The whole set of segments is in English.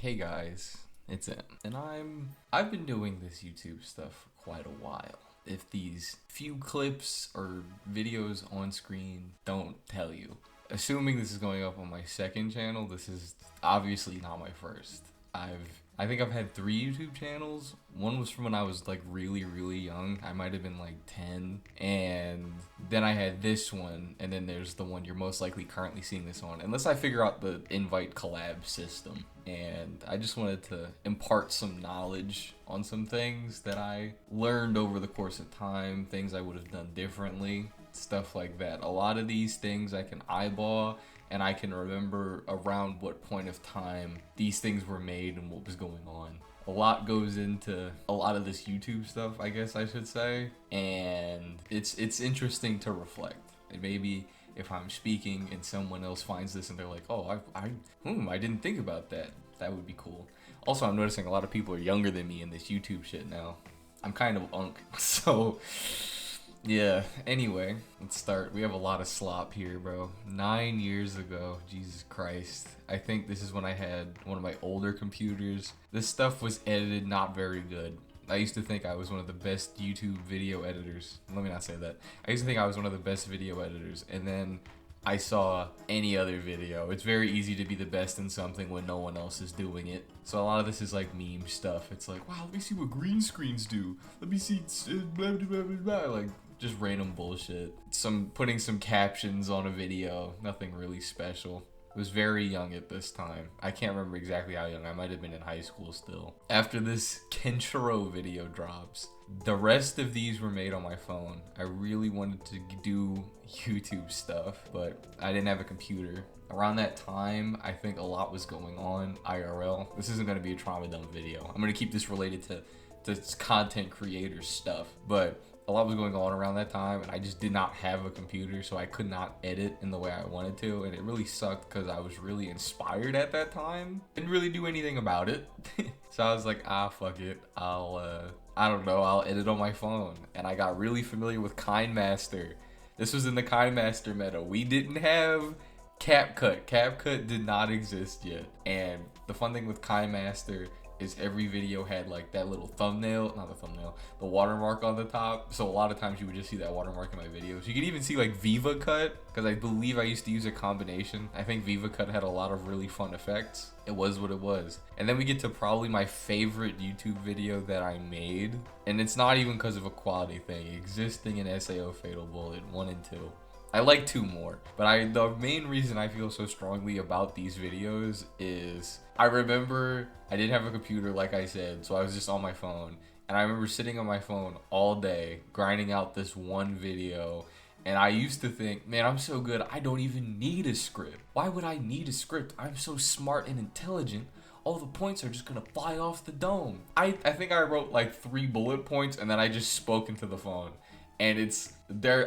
Hey guys, it's M, and I've been doing this YouTube stuff for quite a while. If these few clips or videos on screen don't tell you, assuming this is going up on my second channel, this is obviously not my first. I think I've had 3 YouTube channels. One was from when I was like really young. I might have been like 10. And then I had this one, and then there's the one you're most likely currently seeing this on, unless I figure out the invite collab system. And I just wanted to impart some knowledge on some things that I learned over the course of time, things I would have done differently, stuff like that. A lot of these things I can eyeball and I can remember around what point of time these things were made and what was going on. A lot goes into a lot of this YouTube stuff, I guess I should say, and it's interesting to reflect. And maybe if I'm speaking and someone else finds this and they're like, oh, I didn't think about that. That would be cool. Also, I'm noticing a lot of people are younger than me in this YouTube shit now. I'm kind of unk, so yeah, anyway, let's start. We have a lot of slop here, bro. 9 years ago, Jesus Christ. I think this is when I had one of my older computers. This stuff was edited not very good. I used to think I was one of the best YouTube video editors. Let me not say that. I used to think I was one of the best video editors, and then I saw any other video. It's very easy to be the best in something when no one else is doing it. So a lot of this is like meme stuff. It's like, wow, let me see what green screens do. Let me see blah, blah, blah, blah, blah. Like, just random bullshit. Putting some captions on a video. Nothing really special. I was very young at this time. I can't remember exactly how young. I might have been in high school still. After this Kenshiro video drops, the rest of these were made on my phone. I really wanted to do YouTube stuff, but I didn't have a computer. Around that time, I think a lot was going on IRL. This isn't going to be a trauma dump video. I'm going to keep this related to content creator stuff, but a lot was going on around that time, and I just did not have a computer, so I could not edit in the way I wanted to, and it really sucked because I was really inspired at that time. Didn't really do anything about it. So I was like, fuck it. I don't know, I'll edit on my phone. And I got really familiar with KineMaster. This was in the KineMaster meta. We didn't have CapCut. CapCut did not exist yet. And the fun thing with KineMaster is every video had like that little the watermark on the top. So a lot of times you would just see that watermark in my videos. You could even see like VivaCut, because I believe I used to use a combination. I think VivaCut had a lot of really fun effects. It was what it was. And then we get to probably my favorite YouTube video that I made. And it's not even because of a quality thing. Existing in SAO Fatal Bullet 1 and 2. I like 2 more, but the main reason I feel so strongly about these videos is I remember I didn't have a computer, like I said, so I was just on my phone, and I remember sitting on my phone all day grinding out this one video, and I used to think, man, I'm so good, I don't even need a script. Why would I need a script? I'm so smart and intelligent. All the points are just gonna fly off the dome. I think I wrote like 3 bullet points, and then I just spoke into the phone. And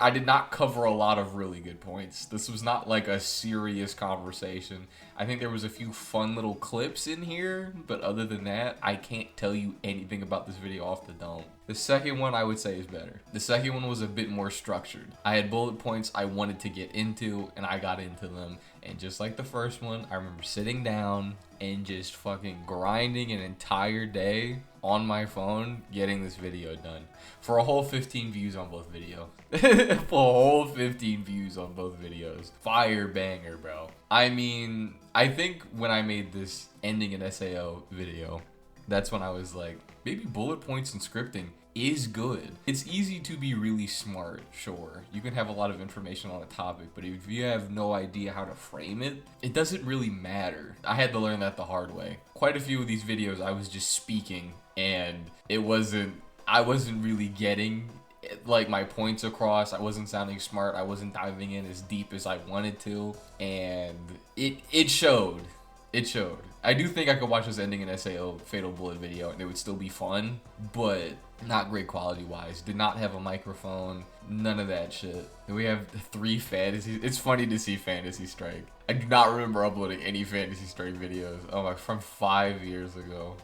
I did not cover a lot of really good points. This was not like a serious conversation. I think there was a few fun little clips in here, but other than that, I can't tell you anything about this video off the dome. The second one I would say is better. The second one was a bit more structured. I had bullet points I wanted to get into, and I got into them. And just like the first one, I remember sitting down and just fucking grinding an entire day on my phone getting this video done. For a whole 15 views on both videos. For a whole 15 views on both videos. Fire banger, bro. I mean, I think when I made this ending an SAO video, that's when I was like, maybe bullet points and scripting is good. It's easy to be really smart, sure. You can have a lot of information on a topic, but if you have no idea how to frame it, it doesn't really matter. I had to learn that the hard way. Quite a few of these videos I was just speaking, and I wasn't really getting like my points across. I wasn't sounding smart. I wasn't diving in as deep as I wanted to, and it showed. It showed. I do think I could watch this ending in SAO Fatal Bullet video and it would still be fun, but not great quality wise. Did not have a microphone, none of that shit. And we have 3 fantasies. It's funny to see Fantasy Strike. I do not remember uploading any Fantasy Strike videos. Oh my, from 5 years ago.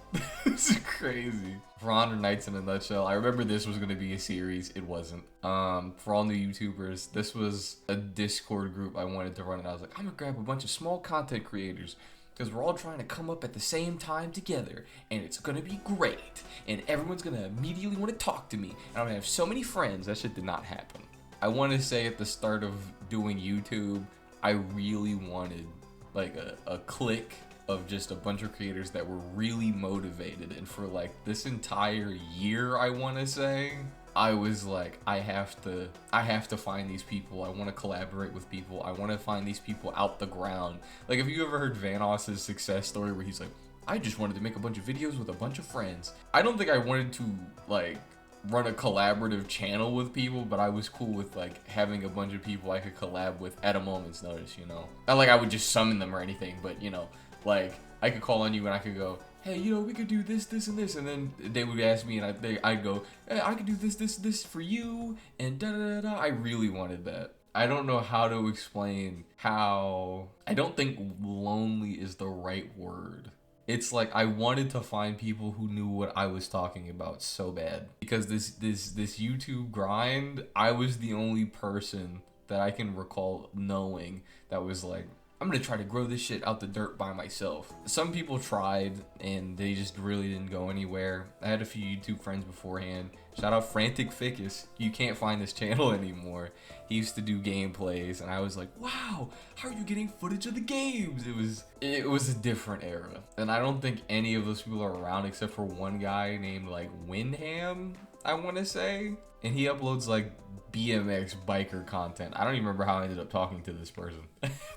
This is crazy. For Honor Knights in a nutshell, I remember this was going to be a series. It wasn't. For all new YouTubers, this was a Discord group I wanted to run, and I was like, I'm gonna grab a bunch of small content creators because we're all trying to come up at the same time together, and it's gonna be great, and everyone's gonna immediately want to talk to me, and I'm gonna have so many friends. That shit did not happen. I want to say at the start of doing YouTube, I really wanted like a clique of just a bunch of creators that were really motivated, and for like this entire year, I want to say, I was like, I have to find these people. I want to collaborate with people. I want to find these people out the ground. Like, have you ever heard Vanos's success story where he's like, I just wanted to make a bunch of videos with a bunch of friends. I don't think I wanted to like run a collaborative channel with people, but I was cool with like having a bunch of people I could collab with at a moment's notice, you know? Not like I would just summon them or anything, but you know, like I could call on you and I could go, hey, you know, we could do this, this, and this, and then they would ask me, and I'd go, hey, I could do this, this, this for you, and da da da da. I really wanted that. I don't know how to explain how. I don't think lonely is the right word. It's like I wanted to find people who knew what I was talking about so bad, because this YouTube grind, I was the only person that I can recall knowing that was like, I'm gonna try to grow this shit out the dirt by myself. Some people tried and they just really didn't go anywhere. I had a few YouTube friends beforehand. Shout out Frantic Ficus. You can't find this channel anymore. He used to do gameplays and I was like, wow, how are you getting footage of the games? It was a different era. And I don't think any of those people are around except for one guy named like Windham, I wanna say. And he uploads like BMX biker content. I don't even remember how I ended up talking to this person,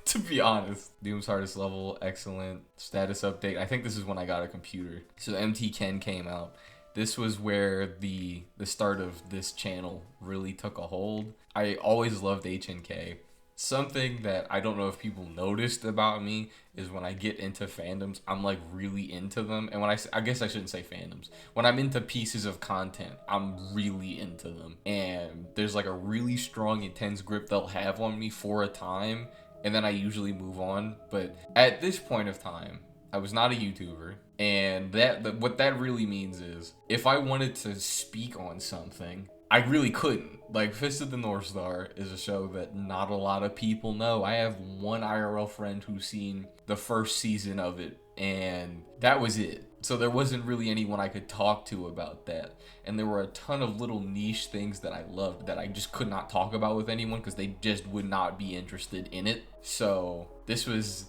to be honest. Doom's hardest level, excellent. Status update. I think this is when I got a computer. So MT Ken came out. This was where the start of this channel really took a hold. I always loved HNK. Something that I don't know if people noticed about me is when I get into fandoms, I'm like really into them. And when I guess I shouldn't say fandoms. When I'm into pieces of content, I'm really into them. And there's like a really strong, intense grip they'll have on me for a time. And then I usually move on. But at this point of time, I was not a YouTuber. And what that really means is if I wanted to speak on something, I really couldn't. Like, Fist of the North Star is a show that not a lot of people know. I have one IRL friend who's seen the first season of it, and that was it. So there wasn't really anyone I could talk to about that. And there were a ton of little niche things that I loved that I just could not talk about with anyone because they just would not be interested in it. So this was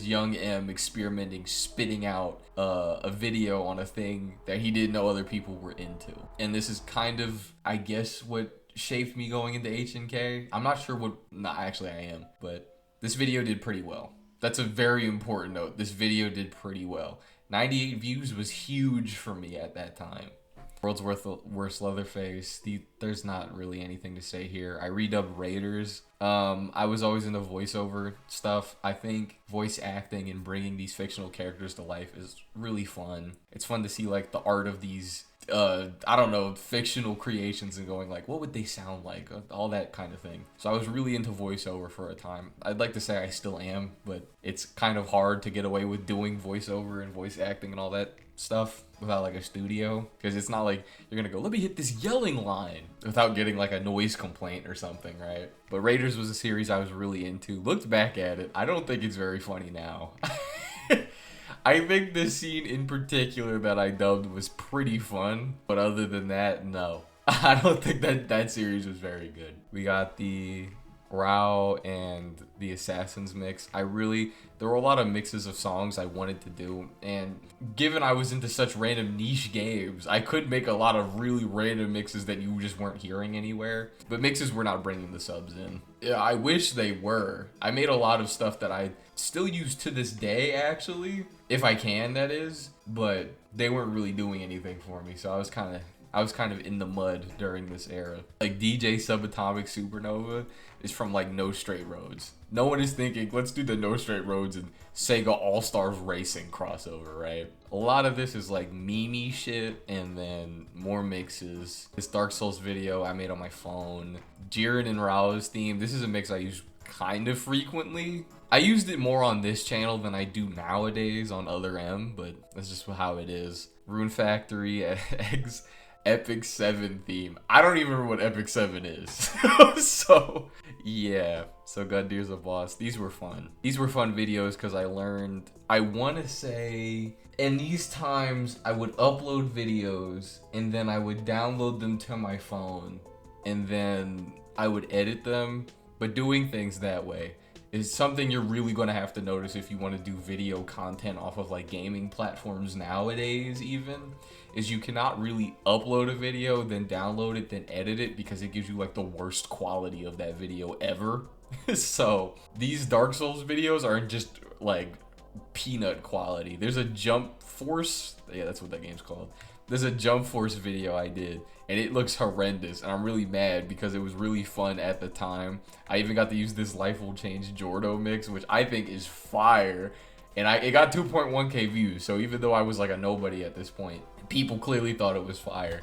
young M experimenting, spitting out a video on a thing that he didn't know other people were into. And this is kind of, I guess, what shaped me going into HNK. I'm not sure what, actually I am, but this video did pretty well. That's a very important note. This video did pretty well. 98 views was huge for me at that time. World's Worst Leatherface. There's not really anything to say here. I redubbed Raiders. I was always into voiceover stuff. I think voice acting and bringing these fictional characters to life is really fun. It's fun to see like the art of these, I don't know, fictional creations and going like, what would they sound like? All that kind of thing. So I was really into voiceover for a time. I'd like to say I still am, but it's kind of hard to get away with doing voiceover and voice acting and all that stuff without like a studio, because it's not like you're gonna go, let me hit this yelling line without getting like a noise complaint or something, right? But Raiders was a series I was really into. Looked back at it, I don't think it's very funny now. I think this scene in particular that I dubbed was pretty fun, but other than that, no. I don't think that series was very good. We got the Rao and the Assassins mix. There were a lot of mixes of songs I wanted to do, and given I was into such random niche games, I could make a lot of really random mixes that you just weren't hearing anywhere, but mixes were not bringing the subs in. Yeah, I wish they were. I made a lot of stuff that I still use to this day, actually, if I can, that is, but they weren't really doing anything for me, so I was kind of in the mud during this era. Like DJ Subatomic Supernova is from like No Straight Roads. No one is thinking, let's do the No Straight Roads and Sega All-Stars Racing crossover, right? A lot of this is like meme shit and then more mixes. This Dark Souls video I made on my phone. Jiren and Rao's theme. This is a mix I use kind of frequently. I used it more on this channel than I do nowadays on Other M, but that's just how it is. Rune Factory, eggs. Epic 7 theme. I don't even remember what Epic 7 is. So, yeah. So, Gundir's a boss. These were fun. These were fun videos because I learned, I want to say, in these times, I would upload videos and then I would download them to my phone and then I would edit them. But doing things that way is something you're really going to have to notice if you want to do video content off of like gaming platforms nowadays even, is you cannot really upload a video, then download it, then edit it, because it gives you like the worst quality of that video ever. So these Dark Souls videos are just like peanut quality. There's a Jump Force, yeah, that's what that game's called. There's a Jump Force video I did, and it looks horrendous, and I'm really mad because it was really fun at the time. I even got to use this Life Will Change Jordo mix, which I think is fire, and it got 2.1k views, so even though I was like a nobody at this point, people clearly thought it was fire.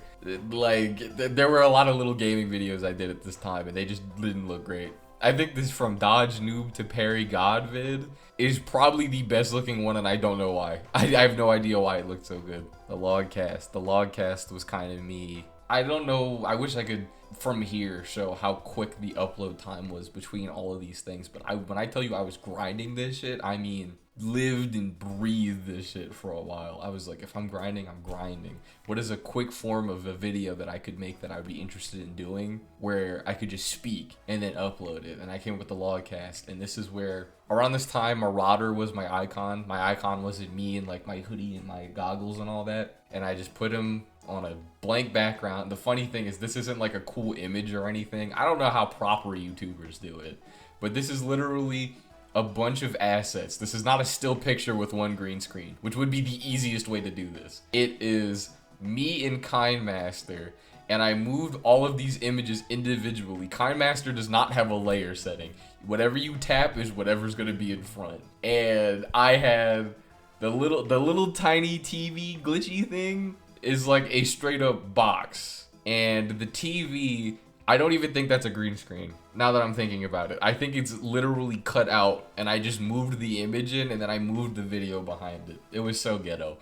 Like, there were a lot of little gaming videos I did at this time, and they just didn't look great. I think this From Dodge Noob to Parry God vid is probably the best looking one, and I don't know why. I have no idea why it looked so good. The logcast was kind of me. I don't know, I wish I could from here show how quick the upload time was between all of these things, but when I tell you I was grinding this shit, I mean lived and breathed this shit for a while. I was like, if I'm grinding, I'm grinding. What is a quick form of a video that I could make that I would be interested in doing where I could just speak and then upload it? And I came up with the logcast, and this is where around this time Marauder was my icon. My icon was me in like my hoodie and my goggles and all that, and I just put him on a blank background. The funny thing is this isn't like a cool image or anything. I don't know how proper YouTubers do it, but this is literally a bunch of assets. This is not a still picture with one green screen, which would be the easiest way to do this. It is me in KindMaster, and I moved all of these images individually. KindMaster does not have a layer setting. Whatever you tap is whatever's gonna be in front. And I had the little tiny TV glitchy thing is like a straight up box, and the TV, I don't even think that's a green screen now that I'm thinking about it. I think it's literally cut out, and I just moved the image in and then I moved the video behind it. It was so ghetto,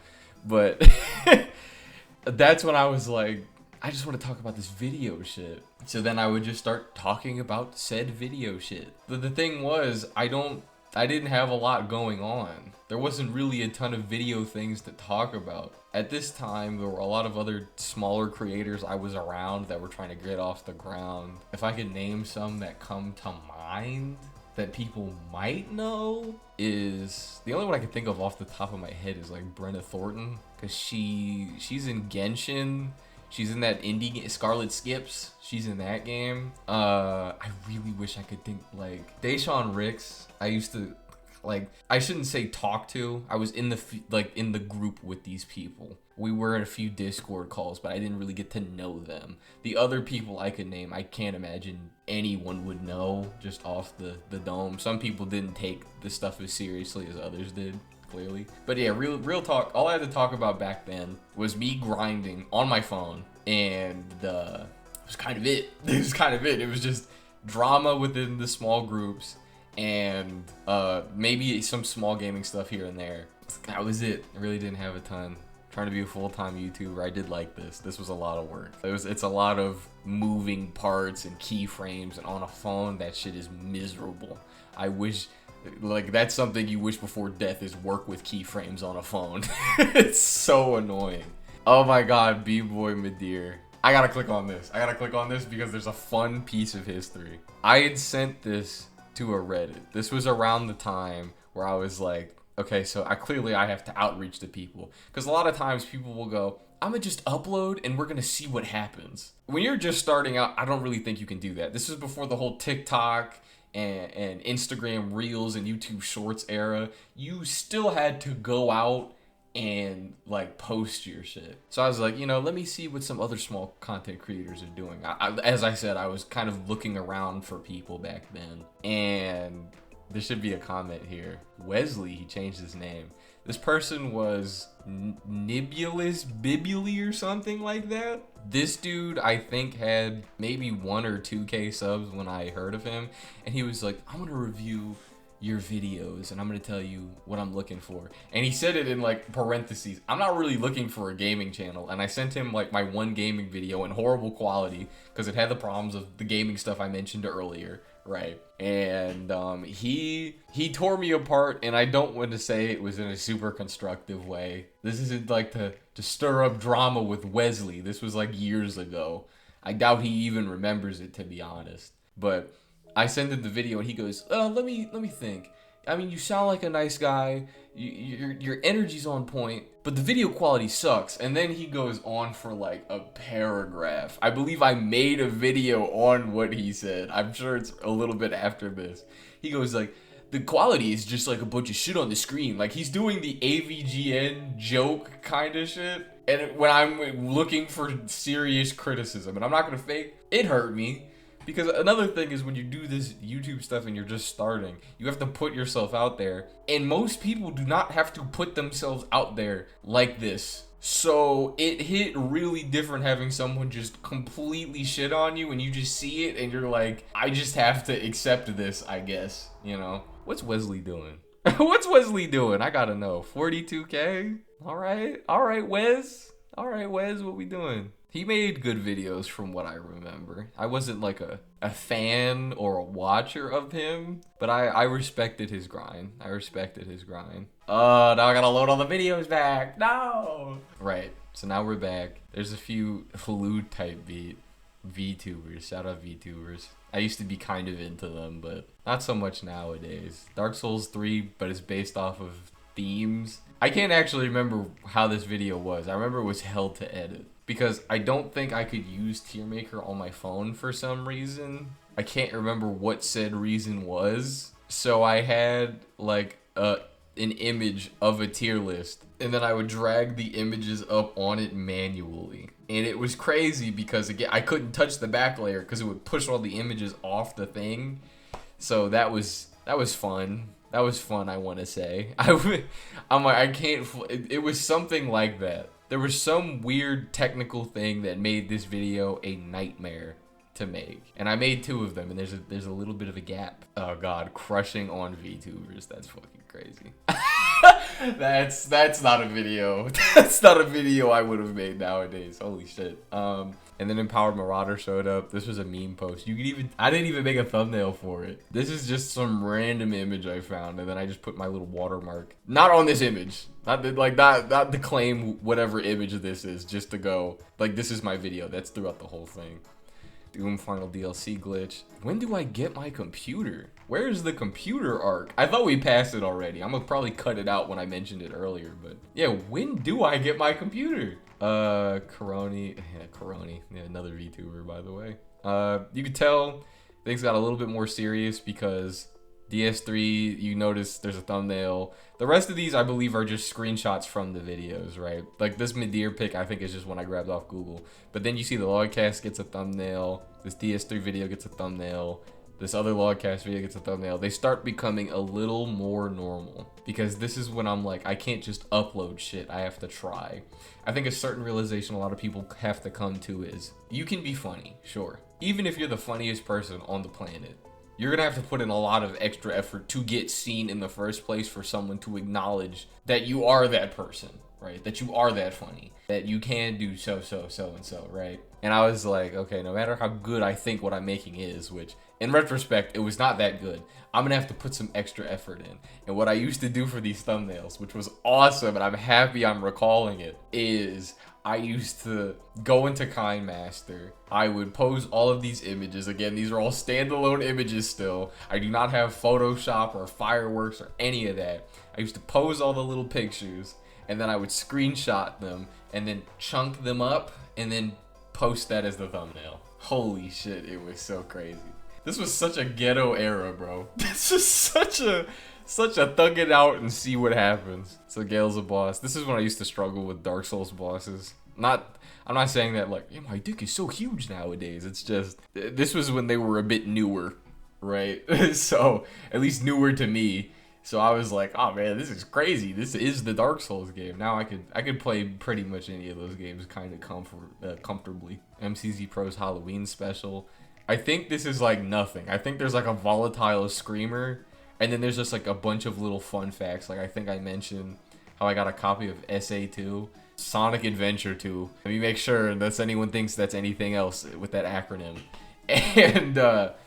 but that's when I was like, I just want to talk about this video shit. So then I would just start talking about said video shit. The thing was, I didn't have a lot going on. There wasn't really a ton of video things to talk about. At this time, there were a lot of other smaller creators I was around that were trying to get off the ground. If I could name some that come to mind that people might know, is the only one I can think of off the top of my head is like Brenna Thornton, because she's in Genshin. She's in that indie game, Scarlet Skips. She's in that game. I really wish I could think like Deshaun Ricks. I used to, like, I shouldn't say talk to. I was in the group with these people. We were in a few Discord calls, but I didn't really get to know them. The other people I could name, I can't imagine anyone would know just off the dome. Some people didn't take the stuff as seriously as others did, clearly. But yeah, real talk, all I had to talk about back then was me grinding on my phone, and it was kind of it. It was kind of it. It was just drama within the small groups, and maybe some small gaming stuff here and there. That was it. I really didn't have a ton. Trying to be a full-time YouTuber, I did like this. This was a lot of work. It's a lot of moving parts and keyframes, and on a phone, that shit is miserable. I wish, like, that's something you wish before death, is work with keyframes on a phone. It's so annoying. Oh my god, B-Boy Madeir. I gotta click on this. I gotta click on this because there's a fun piece of history. I had sent this to a Reddit. This was around the time where I was like, okay, so I have to outreach to people. Because a lot of times people will go, I'm gonna just upload and we're gonna see what happens. When you're just starting out, I don't really think you can do that. This is before the whole TikTok and Instagram Reels and YouTube Shorts era. You still had to go out and like post your shit. So I was like, let me see what some other small content creators are doing. As I said, I was kind of looking around for people back then, and there should be a comment here. Wesley, he changed his name. This person was Nibulus Bibuli or something like that. This dude, I think, had maybe 1 or 2K subs when I heard of him, and he was like, I'm gonna review your videos and I'm gonna tell you what I'm looking for. And he said it in like parentheses. I'm not really looking for a gaming channel. And I sent him like my one gaming video in horrible quality because it had the problems of the gaming stuff I mentioned earlier, right? And he tore me apart, and I don't want to say it was in a super constructive way. This isn't like to stir up drama with Wesley. This was like years ago. I doubt he even remembers it, to be honest. But I sent him the video and he goes, let me think. I mean, you sound like a nice guy. Your energy's on point, but the video quality sucks. And then he goes on for like a paragraph. I believe I made a video on what he said. I'm sure it's a little bit after this. He goes like, the quality is just like a bunch of shit on the screen. Like he's doing the AVGN joke kind of shit. And when I'm looking for serious criticism, and I'm not gonna fake, it hurt me. Because another thing is when you do this YouTube stuff and you're just starting, you have to put yourself out there. And most people do not have to put themselves out there like this. So it hit really different having someone just completely shit on you and you just see it and you're like, I just have to accept this, I guess, you know? What's Wesley doing? What's Wesley doing? I gotta know. 42K? All right, Wes. All right, Wes, what we doing? He made good videos from what I remember. I wasn't like a fan or a watcher of him, but I respected his grind. Now I gotta load all the videos back. No! Right, so now we're back. There's a few Halud type VTubers. Shout out VTubers. I used to be kind of into them, but not so much nowadays. Dark Souls 3, but it's based off of themes. I can't actually remember how this video was. I remember it was hell to edit, because I don't think I could use Tier Maker on my phone for some reason. I can't remember what said reason was. So I had like an image of a tier list, and then I would drag the images up on it manually. And it was crazy because again, I couldn't touch the back layer because it would push all the images off the thing. So that was fun. That was fun, I want to say. I'm like, I can't. It was something like that. There was some weird technical thing that made this video a nightmare to make. And I made 2 of them, and there's a little bit of a gap. Oh god, crushing on VTubers. That's fucking crazy. That's not a video. That's not a video I would have made nowadays. Holy shit. And then Empowered Marauder showed up. This was a meme post. I didn't even make a thumbnail for it. This is just some random image I found, and then I just put my little watermark. Not on this image. Not to claim whatever image this is, just to go, like, this is my video. That's throughout the whole thing. Doom Final DLC glitch. When do I get my computer? Where's the computer arc? I thought we passed it already. I'm gonna probably cut it out when I mentioned it earlier, but yeah, when do I get my computer? Coroni, yeah, another VTuber, by the way. You could tell things got a little bit more serious because DS3, you notice there's a thumbnail. The rest of these, I believe, are just screenshots from the videos, right? Like this Midir pic, I think is just one I grabbed off Google. But then you see the Logcast gets a thumbnail. This DS3 video gets a thumbnail. This other Logcast video gets a thumbnail. They start becoming a little more normal because this is when I'm like, I can't just upload shit. I have to try. I think a certain realization a lot of people have to come to is you can be funny, sure. Even if you're the funniest person on the planet, you're gonna have to put in a lot of extra effort to get seen in the first place for someone to acknowledge that you are that person, right? That you are that funny, that you can do so and so, right? And I was like, okay, no matter how good I think what I'm making is, which in retrospect, it was not that good, I'm gonna have to put some extra effort in. And what I used to do for these thumbnails, which was awesome, and I'm happy I'm recalling it, is I used to go into KineMaster. I would pose all of these images. Again, these are all standalone images still. I do not have Photoshop or Fireworks or any of that. I used to pose all the little pictures, and then I would screenshot them, and then chunk them up, and then post that as the thumbnail. Holy shit, it was so crazy. This was such a ghetto era, bro. This is such a thug it out and see what happens. So Gale's a boss. This is when I used to struggle with Dark Souls bosses. I'm not saying that like, yeah, my dick is so huge nowadays. It's just, this was when they were a bit newer, right? So, at least newer to me. So I was like, oh man, this is crazy. This is the Dark Souls game. Now I could play pretty much any of those games kind of comfortably. MCZ Pro's Halloween special. I think this is like nothing. I think there's like a volatile screamer, And then there's just like a bunch of little fun facts. Like I think I mentioned how I got a copy of SA2, Sonic Adventure 2. Let me make sure that anyone thinks that's anything else with that acronym. And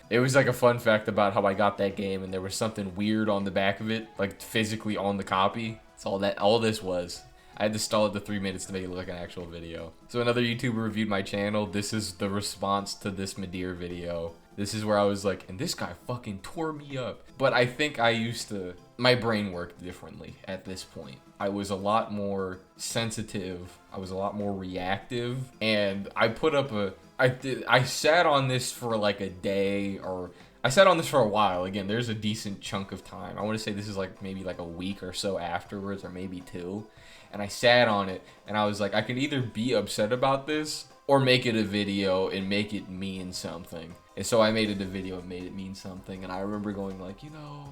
it was like a fun fact about how I got that game, and there was something weird on the back of it, like physically on the copy. That's all this was. I had to stall it to 3 minutes to make it look like an actual video. So another YouTuber reviewed my channel. This is the response to this Madeir video. This is where I was like, and this guy fucking tore me up. But I think my brain worked differently at this point. I was a lot more sensitive. I was a lot more reactive. And I put up I sat on this for like a day, or I sat on this for a while. Again, there's a decent chunk of time. I want to say this is like maybe like a week or so afterwards, or maybe 2. And I sat on it, and I was like, I can either be upset about this or make it a video and make it mean something. And so I made it a video and made it mean something. And I remember going like, you know,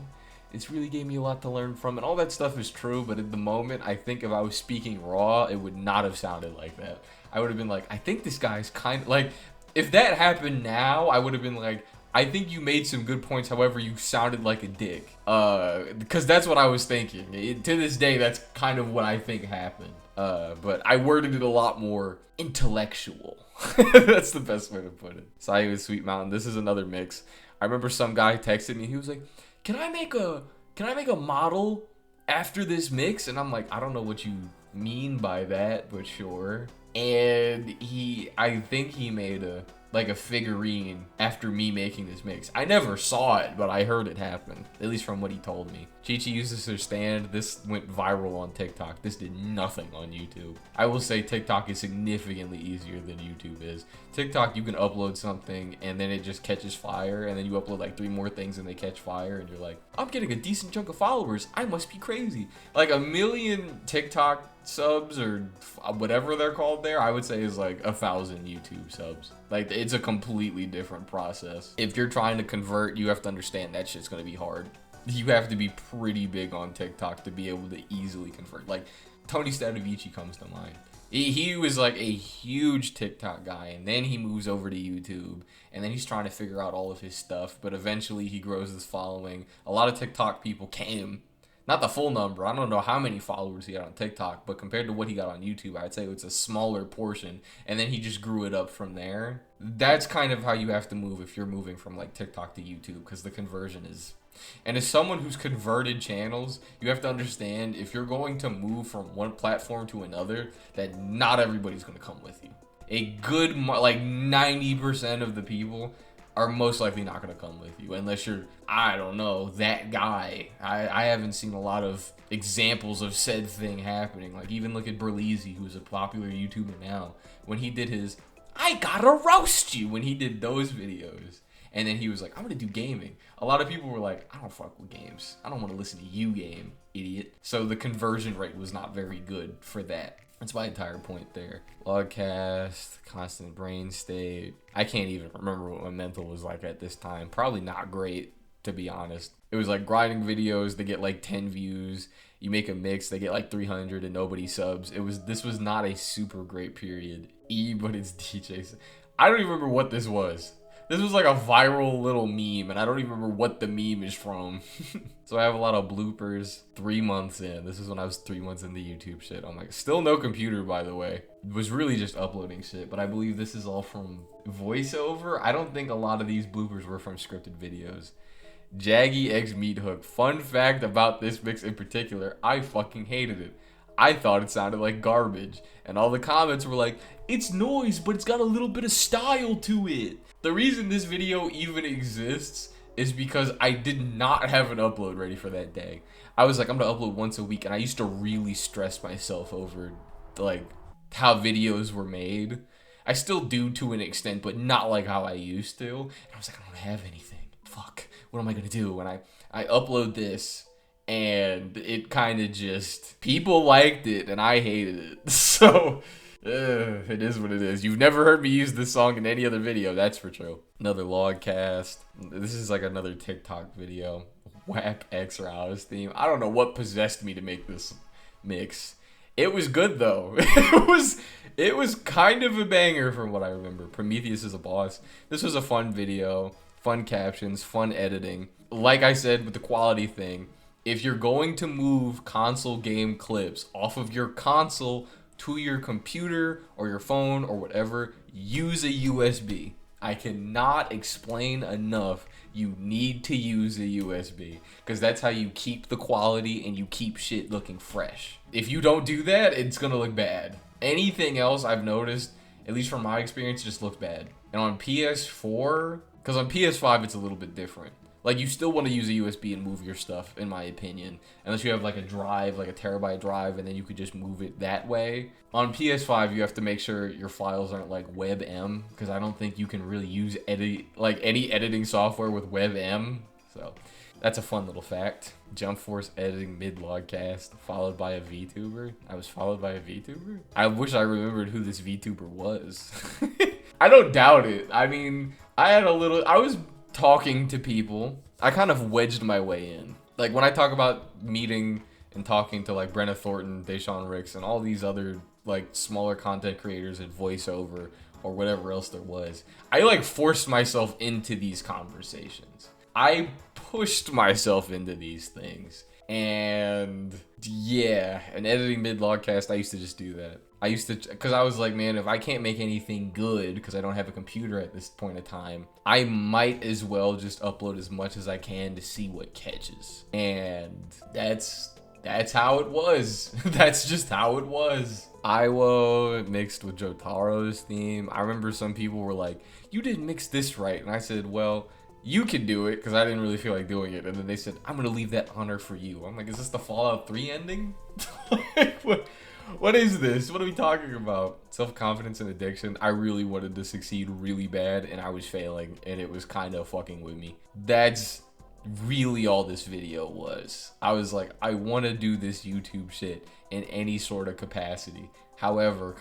this really gave me a lot to learn from. And all that stuff is true, but at the moment, I think if I was speaking raw, it would not have sounded like that. I would have been like, I think this guy's kind of like, if that happened now, I would have been like, I think you made some good points, however, you sounded like a dick. Because that's what I was thinking. To this day, that's kind of what I think happened. But I worded it a lot more intellectual. That's the best way to put it. Sayu with Sweet Mountain. This is another mix. I remember some guy texted me. He was like, can I make a model after this mix? And I'm like, I don't know what you mean by that, but sure. And I think he made a figurine after me making this mix. I never saw it, but I heard it happen, at least from what he told me. Chi-Chi uses her stand. This went viral on TikTok. This did nothing on YouTube. I will say TikTok is significantly easier than YouTube is. TikTok, you can upload something and then it just catches fire, and then you upload like 3 more things and they catch fire, and you're like, I'm getting a decent chunk of followers. I must be crazy. Like 1 million TikTok subs, or whatever they're called there, I would say is like 1,000 YouTube subs. Like, it's a completely different process. If you're trying to convert, you have to understand that shit's gonna be hard. You have to be pretty big on TikTok to be able to easily convert. Like, Tony Stadavici comes to mind. He was like a huge TikTok guy, and then he moves over to YouTube, and then he's trying to figure out all of his stuff, but eventually he grows his following. A lot of TikTok people came. Not the full number. I don't know how many followers he had on TikTok, but compared to what he got on YouTube, I'd say it's a smaller portion, and then he just grew it up from there. That's kind of how you have to move if you're moving from like TikTok to YouTube, because the conversion is... And as someone who's converted channels, you have to understand, if you're going to move from one platform to another, that not everybody's going to come with you. A good, like 90% of the people are most likely not going to come with you unless you're, I don't know, that guy. I haven't seen a lot of examples of said thing happening. Like, even look at Berleezy, who's a popular YouTuber now. When he did his, I gotta roast you, when he did those videos. And then he was like, I'm gonna do gaming. A lot of people were like, I don't fuck with games. I don't want to listen to you game, idiot. So the conversion rate was not very good for that. That's my entire point there. Logcast, constant brain state. I can't even remember what my mental was like at this time. Probably not great, to be honest. It was like grinding videos, they get like 10 views. You make a mix, they get like 300 and nobody subs. This was not a super great period. But it's DJ. I don't even remember what this was. This was like a viral little meme, and I don't even remember what the meme is from. So I have a lot of bloopers 3 months in. This is when I was 3 months into YouTube shit. I'm like, still no computer, by the way. It was really just uploading shit, but I believe this is all from voiceover. I don't think a lot of these bloopers were from scripted videos. Jaggy X Meat Hook. Fun fact about this mix in particular, I fucking hated it. I thought it sounded like garbage, and all the comments were like, it's noise, but it's got a little bit of style to it. The reason this video even exists is because I did not have an upload ready for that day. I was like, I'm gonna upload once a week, and I used to really stress myself over like how videos were made. I still do to an extent, but not like how I used to. And I was like, I don't have anything. Fuck, what am I gonna do? And I upload this, and it kind of just, people liked it and I hated it. So it is what it is. You've never heard me use this song in any other video, that's for true. Another logcast. This is like another TikTok video. WAP X Rouse theme. I don't know what possessed me to make this mix. It was good though. It was kind of a banger from what I remember. Prometheus is a boss. This was a fun video, fun captions, fun editing. like I said with the quality thing, if you're going to move console game clips off of your console to your computer or your phone or whatever, use a USB. I cannot explain enough. You need to use a USB because that's how you keep the quality and you keep shit looking fresh. If you don't do that, it's gonna look bad. Anything else I've noticed, at least from my experience, just looks bad. And on PS4, because on PS5 it's a little bit different. Like, you still want to use a USB and move your stuff, in my opinion. Unless you have, like, a drive, like a terabyte drive, and then you could just move it that way. On PS5, you have to make sure your files aren't, like, WebM, because I don't think you can really use any editing software with WebM. So, that's a fun little fact. Jump Force editing mid-logcast, followed by a VTuber. I was followed by a VTuber? I wish I remembered who this VTuber was. I don't doubt it. I mean, I was talking to people. I kind of wedged my way in. Like, when I talk about meeting and talking to, like, Brenna Thornton, Deshaun Ricks, and all these other, like, smaller content creators and voiceover or whatever else there was, I, like, forced myself into these conversations. I pushed myself into these things. And yeah, and editing mid-logcast, I used to just do that. Because I was like, man, if I can't make anything good because I don't have a computer at this point in time, I might as well just upload as much as I can to see what catches. And that's how it was. That's just how it was. Iwo mixed with Jotaro's theme. I remember some people were like, you didn't mix this right. And I said, well, you can do it, because I didn't really feel like doing it. And then they said, I'm going to leave that honor for you. I'm like, is this the Fallout 3 ending? Like, what is this? What are we talking about? Self-confidence and addiction. I really wanted to succeed really bad, and I was failing, and it was kind of fucking with me. That's really all this video was. I was like, I want to do this YouTube shit in any sort of capacity. However,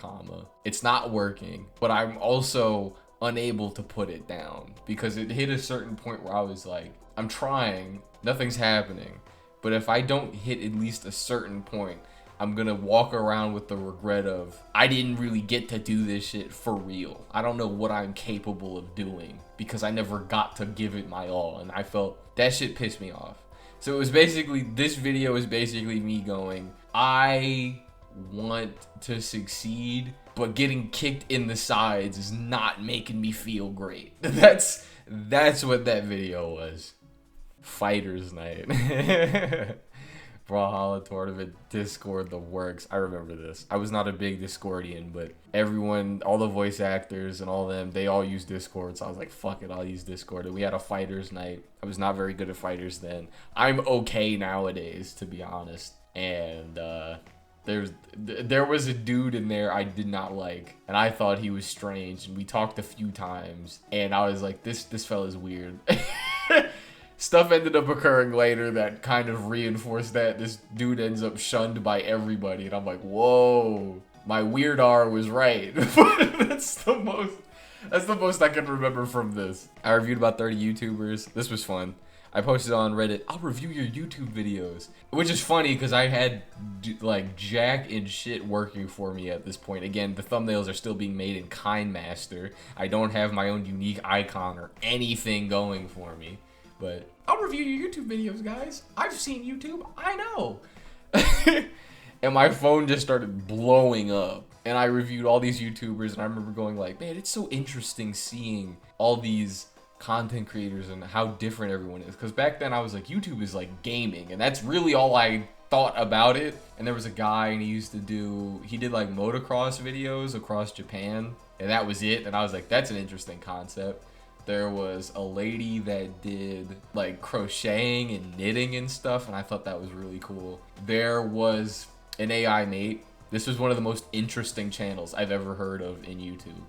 it's not working, but I'm also unable to put it down because it hit a certain point where I was like, I'm trying, nothing's happening. But if I don't hit at least a certain point, I'm gonna walk around with the regret of, I didn't really get to do this shit for real. I don't know what I'm capable of doing because I never got to give it my all, and I felt that shit pissed me off. So it was basically, this video is basically me going, I want to succeed, but getting kicked in the sides is not making me feel great. That's what that video was. Fighters night. Brawlhalla tournament, Discord, the works. I remember this. I was not a big Discordian, but everyone, all the voice actors and all them, they all use Discord. So I was like, fuck it, I'll use Discord. And we had a fighters night. I was not very good at fighters then. I'm okay nowadays, to be honest. And there was a dude in there I did not like, and I thought he was strange. And we talked a few times, and I was like, this fella's weird. Stuff ended up occurring later that kind of reinforced that. This dude ends up shunned by everybody, and I'm like, whoa, my weird R was right. That's the most I can remember from this. I reviewed about 30 YouTubers. This was fun. I posted on Reddit, I'll review your YouTube videos, which is funny because I had like jack and shit working for me at this point. Again, the thumbnails are still being made in KindMaster. I don't have my own unique icon or anything going for me. But I'll review your YouTube videos, guys. I've seen YouTube. I know. And my phone just started blowing up. And I reviewed all these YouTubers, and I remember going like, man, it's so interesting seeing all these content creators and how different everyone is. Because back then I was like, YouTube is like gaming, and that's really all I thought about it. And there was a guy, and he did like motocross videos across Japan, and that was it. And I was like, that's an interesting concept. There was a lady that did like crocheting and knitting and stuff, and I thought that was really cool. There was an AI mate. This was one of the most interesting channels I've ever heard of in YouTube.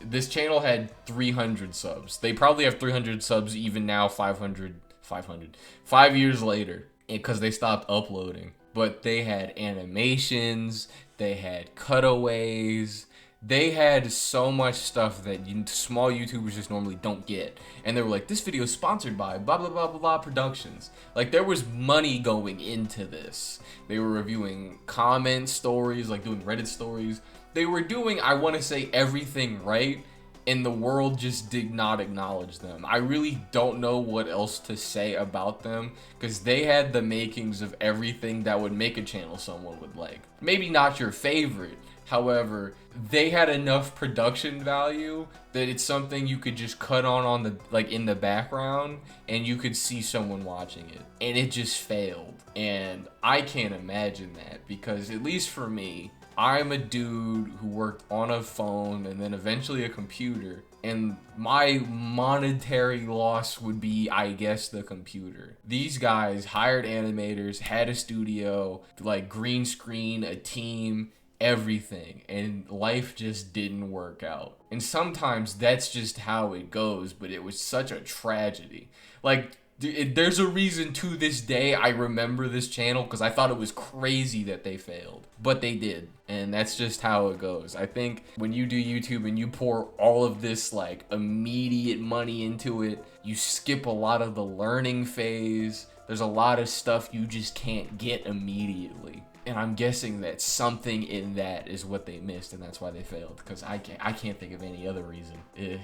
This channel had 300 subs. They probably have 300 subs even now, 500, 5 years later, because they stopped uploading. But they had animations, they had cutaways, they had so much stuff that small YouTubers just normally don't get. And they were like, this video is sponsored by blah, blah, blah, blah, blah productions. Like, there was money going into this. They were reviewing comment stories, like doing Reddit stories. They were doing, I want to say, everything right, and the world just did not acknowledge them. I really don't know what else to say about them, because they had the makings of everything that would make a channel someone would like. Maybe not your favorite, however, they had enough production value that it's something you could just cut on the, like, in the background, and you could see someone watching it. And it just failed. And I can't imagine that, because at least for me, I'm a dude who worked on a phone and then eventually a computer, and my monetary loss would be, I guess, the computer. These guys hired animators, had a studio, like green screen, a team, everything, and life just didn't work out. And sometimes that's just how it goes, but it was such a tragedy. Like, there's a reason to this day I remember this channel, because I thought it was crazy that they failed, but they did, and that's just how it goes. I think when you do YouTube and you pour all of this like immediate money into it, you skip a lot of the learning phase. There's a lot of stuff you just can't get immediately, and I'm guessing that something in that is what they missed, and that's why they failed, because I can't think of any other reason.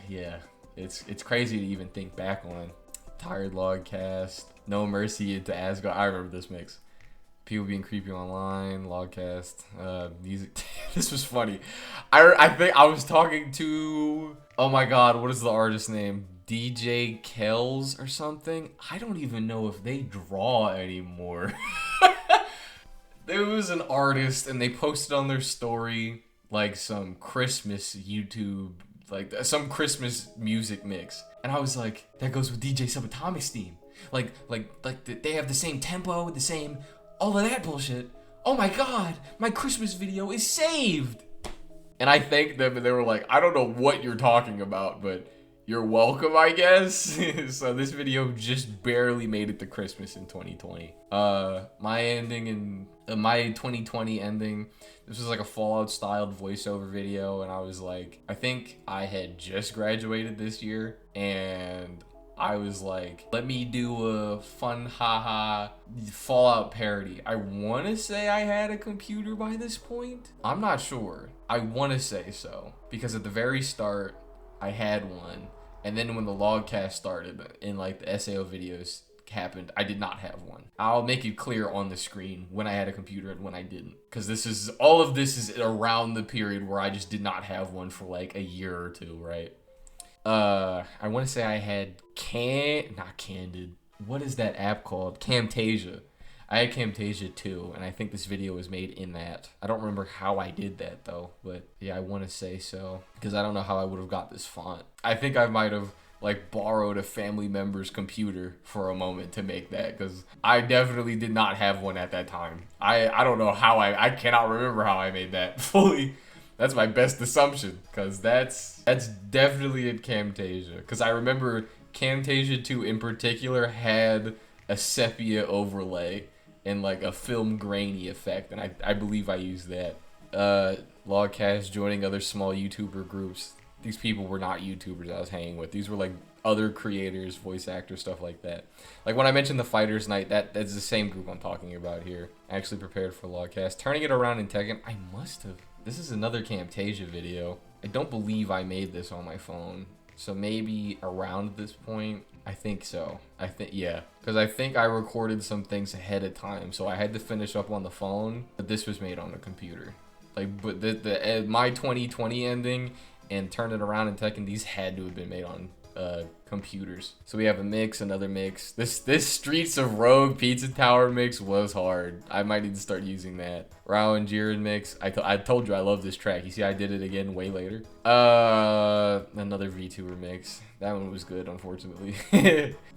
Yeah, it's crazy to even think back on. Tired Logcast, No Mercy into Asgard. I remember this mix. People being creepy online, Logcast, music. This was funny. I think I was talking to, oh my god, what is the artist name? DJ Kells or something? I don't even know if they draw anymore. There was an artist, and they posted on their story like some Christmas YouTube, like some Christmas music mix. And I was like, that goes with DJ Subatomic's theme. Like they have the same tempo, the same, all of that bullshit. Oh my god, my Christmas video is saved. And I thanked them, and they were like, I don't know what you're talking about, but you're welcome, I guess. So this video just barely made it to Christmas in 2020. My ending in my 2020 ending, this was like a Fallout styled voiceover video, and I was like, I think I had just graduated this year, and I was like, let me do a fun haha Fallout parody. I want to say I had a computer by this point. I'm not sure. I want to say so, because at the very start I had one, and then when the Logcast started and like the SAO videos happened, I did not have one. I'll make it clear on the screen when I had a computer and when I didn't, because all of this is around the period where I just did not have one for like a year or two, right? I want to say I had not Candid. What is that app called? Camtasia. I had Camtasia too, and I think this video was made in that. I don't remember how I did that though, but yeah, I want to say so, because I don't know how I would have got this font. I think I might have like borrowed a family member's computer for a moment to make that, because I definitely did not have one at that time. I don't know how I cannot remember how I made that fully. That's my best assumption, because that's definitely in Camtasia, because I remember Camtasia 2 in particular had a sepia overlay and like a film grainy effect, and I believe I used that. Logcast, joining other small YouTuber groups. These people were not YouTubers I was hanging with. These were like other creators, voice actors, stuff like that. Like when I mentioned the Fighters Night, that's the same group I'm talking about here. I actually prepared for Logcast. Turning it around in Tekken, I must have. This is another Camtasia video. I don't believe I made this on my phone. So maybe around this point, I think so. Yeah, because I think I recorded some things ahead of time, so I had to finish up on the phone, but this was made on a computer. Like, but my 2020 ending and Turn It Around in Tekken, these had to have been made on computers. So we have a mix, another mix. This Streets of Rogue Pizza Tower mix was hard. I might need to start using that. Rao and Jiren mix. I told you I love this track. You see, I did it again way later. Another VTuber mix. That one was good, unfortunately.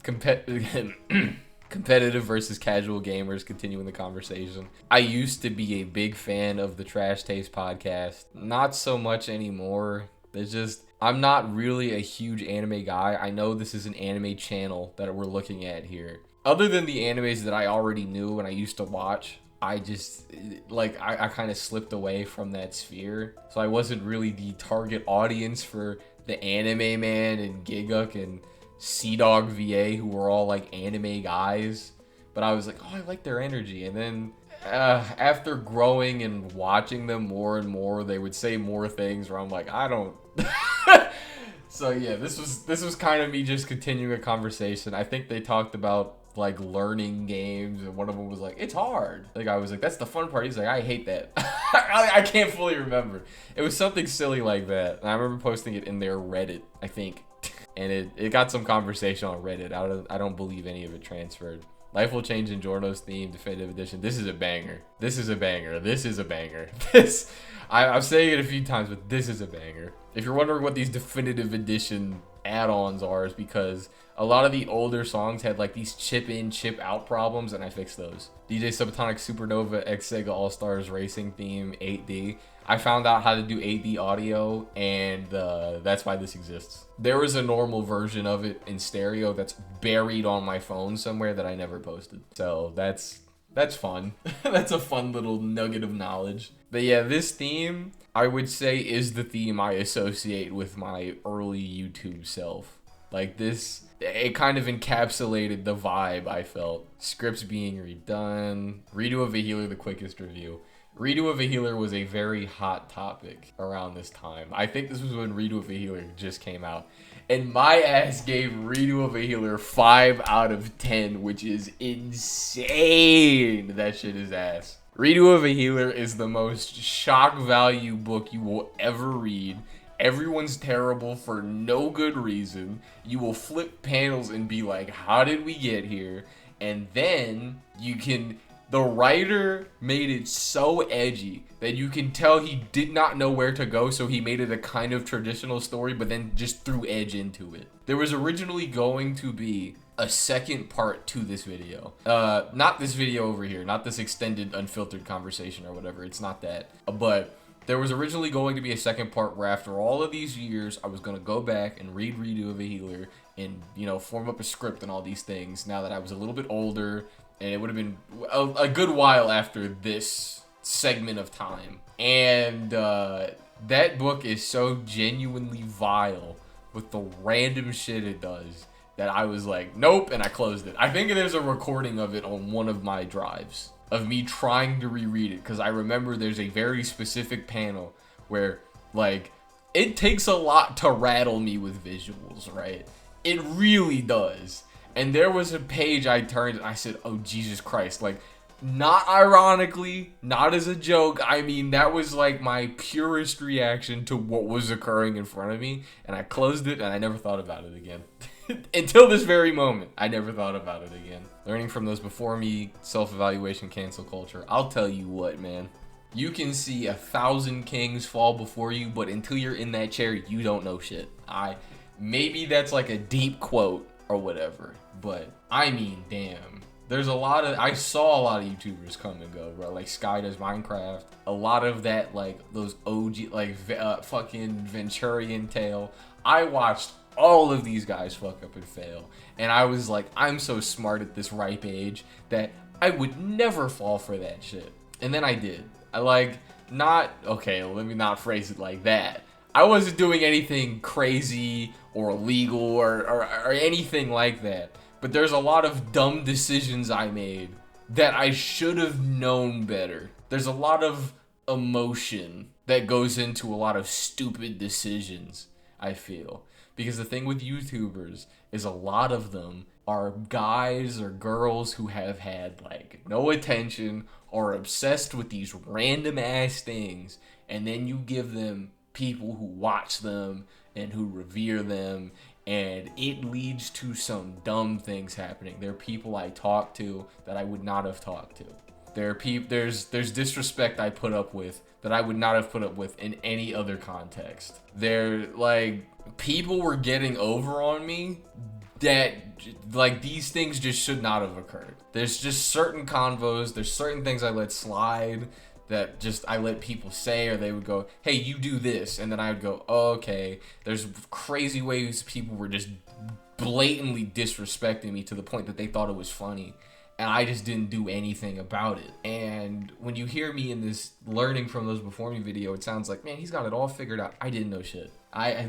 Competitive versus casual gamers, continuing the conversation. I used to be a big fan of the Trash Taste podcast. Not so much anymore. There's just, I'm not really a huge anime guy. I know this is an anime channel that we're looking at here. Other than the animes that I already knew and I used to watch, I just, like, I kind of slipped away from that sphere. So I wasn't really the target audience for the Anime Man and Giguk and Sea-Dog VA, who were all like anime guys. But I was like, oh, I like their energy. And then after growing and watching them more and more, they would say more things where I'm like, I don't So yeah, this was kind of me just continuing a conversation. I think they talked about like learning games, and one of them was like, it's hard. Like I was like, that's the fun part. He's like, I hate that. I can't fully remember. It was something silly like that. And I remember posting it in their Reddit, I think. And it got some conversation on Reddit. I don't believe any of it transferred. Life Will Change in Jorno's Theme, Definitive Edition. This is a banger. This is a banger. This is a banger. I'm saying it a few times, but this is a banger. If you're wondering what these Definitive Edition add-ons are, is because a lot of the older songs had like these chip in, chip out problems, and I fixed those. DJ Subatomic Supernova X Sega All-Stars Racing Theme 8D. I found out how to do 8D audio, and that's why this exists. There was a normal version of it in stereo that's buried on my phone somewhere that I never posted. So that's fun. That's a fun little nugget of knowledge. But yeah, this theme, I would say, is the theme I associate with my early YouTube self. Like this, it kind of encapsulated the vibe I felt. Scripts being redone. Redo of a Healer, the quickest review. Redo of a Healer was a very hot topic around this time. I think this was when Redo of a Healer just came out. And my ass gave Redo of a Healer 5 out of 10, which is insane. That shit is ass. Redo of a Healer is the most shock value book you will ever read. Everyone's terrible for no good reason. You will flip panels and be like, how did we get here? And then you can... The writer made it so edgy that you can tell he did not know where to go, so he made it a kind of traditional story, but then just threw edge into it. There was originally going to be a second part to this video. Not this video over here, not this extended unfiltered conversation or whatever, it's not that. But there was originally going to be a second part where after all of these years, I was going to go back and read Redo of a Healer and, you know, form up a script and all these things now that I was a little bit older. And it would have been a good while after this segment of time. And that book is so genuinely vile with the random shit it does that I was like, nope, and I closed it. I think there's a recording of it on one of my drives of me trying to reread it, because I remember there's a very specific panel where, like, it takes a lot to rattle me with visuals, right? It really does. And there was a page I turned and I said, oh, Jesus Christ. Like, not ironically, not as a joke. I mean, that was like my purest reaction to what was occurring in front of me. And I closed it and I never thought about it again. Until this very moment, I never thought about it again. Learning from those before me, self-evaluation, cancel culture. I'll tell you what, man. You can see 1,000 kings fall before you, but until you're in that chair, you don't know shit. Maybe that's like a deep quote or whatever. But, I mean, damn. I saw a lot of YouTubers come and go, bro. Like, Sky Does Minecraft. A lot of that, like, those OG, like, fucking Venturian Tale. I watched all of these guys fuck up and fail. And I was like, I'm so smart at this ripe age that I would never fall for that shit. And then I did. Let me not phrase it like that. I wasn't doing anything crazy or illegal or anything like that. But there's a lot of dumb decisions I made that I should have known better. There's a lot of emotion that goes into a lot of stupid decisions, I feel. Because the thing with YouTubers is a lot of them are guys or girls who have had, like, no attention or obsessed with these random ass things. And then you give them people who watch them and who revere them, and it leads to some dumb things happening. There are people I talk to that I would not have talked to. There's disrespect I put up with that I would not have put up with in any other context. People were getting over on me that, like, these things just should not have occurred. There's just certain convos, there's certain things I let slide that just I let people say, or they would go, hey, you do this, and then I would go, oh, okay. There's crazy ways people were just blatantly disrespecting me to the point that they thought it was funny, and I just didn't do anything about it. And when you hear me in this learning from those before me video, it sounds like, man, he's got it all figured out. I didn't know shit.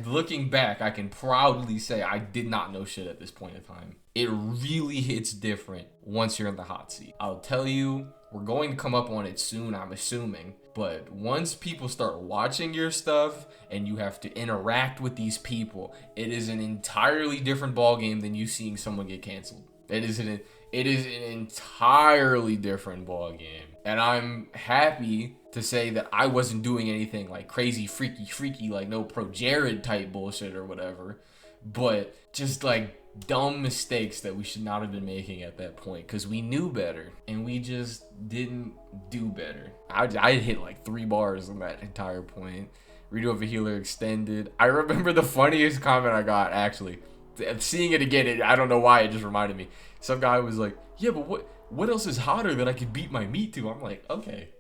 Looking back, I can proudly say I did not know shit at this point in time. It really hits different once you're in the hot seat. I'll tell you, we're going to come up on it soon, I'm assuming. But once people start watching your stuff and you have to interact with these people, it is an entirely different ballgame than you seeing someone get canceled. It is an entirely different ballgame. And I'm happy to say that I wasn't doing anything like crazy, freaky, like no Pro Jared type bullshit or whatever. But just like dumb mistakes that we should not have been making at that point, because we knew better and we just didn't do better. I hit like 3 bars on that entire point. Redo of a healer extended. I remember the funniest comment I got, actually. Seeing it again, I don't know why, it just reminded me. Some guy was like, yeah, but what else is hotter that I could beat my meat to? I'm like, okay.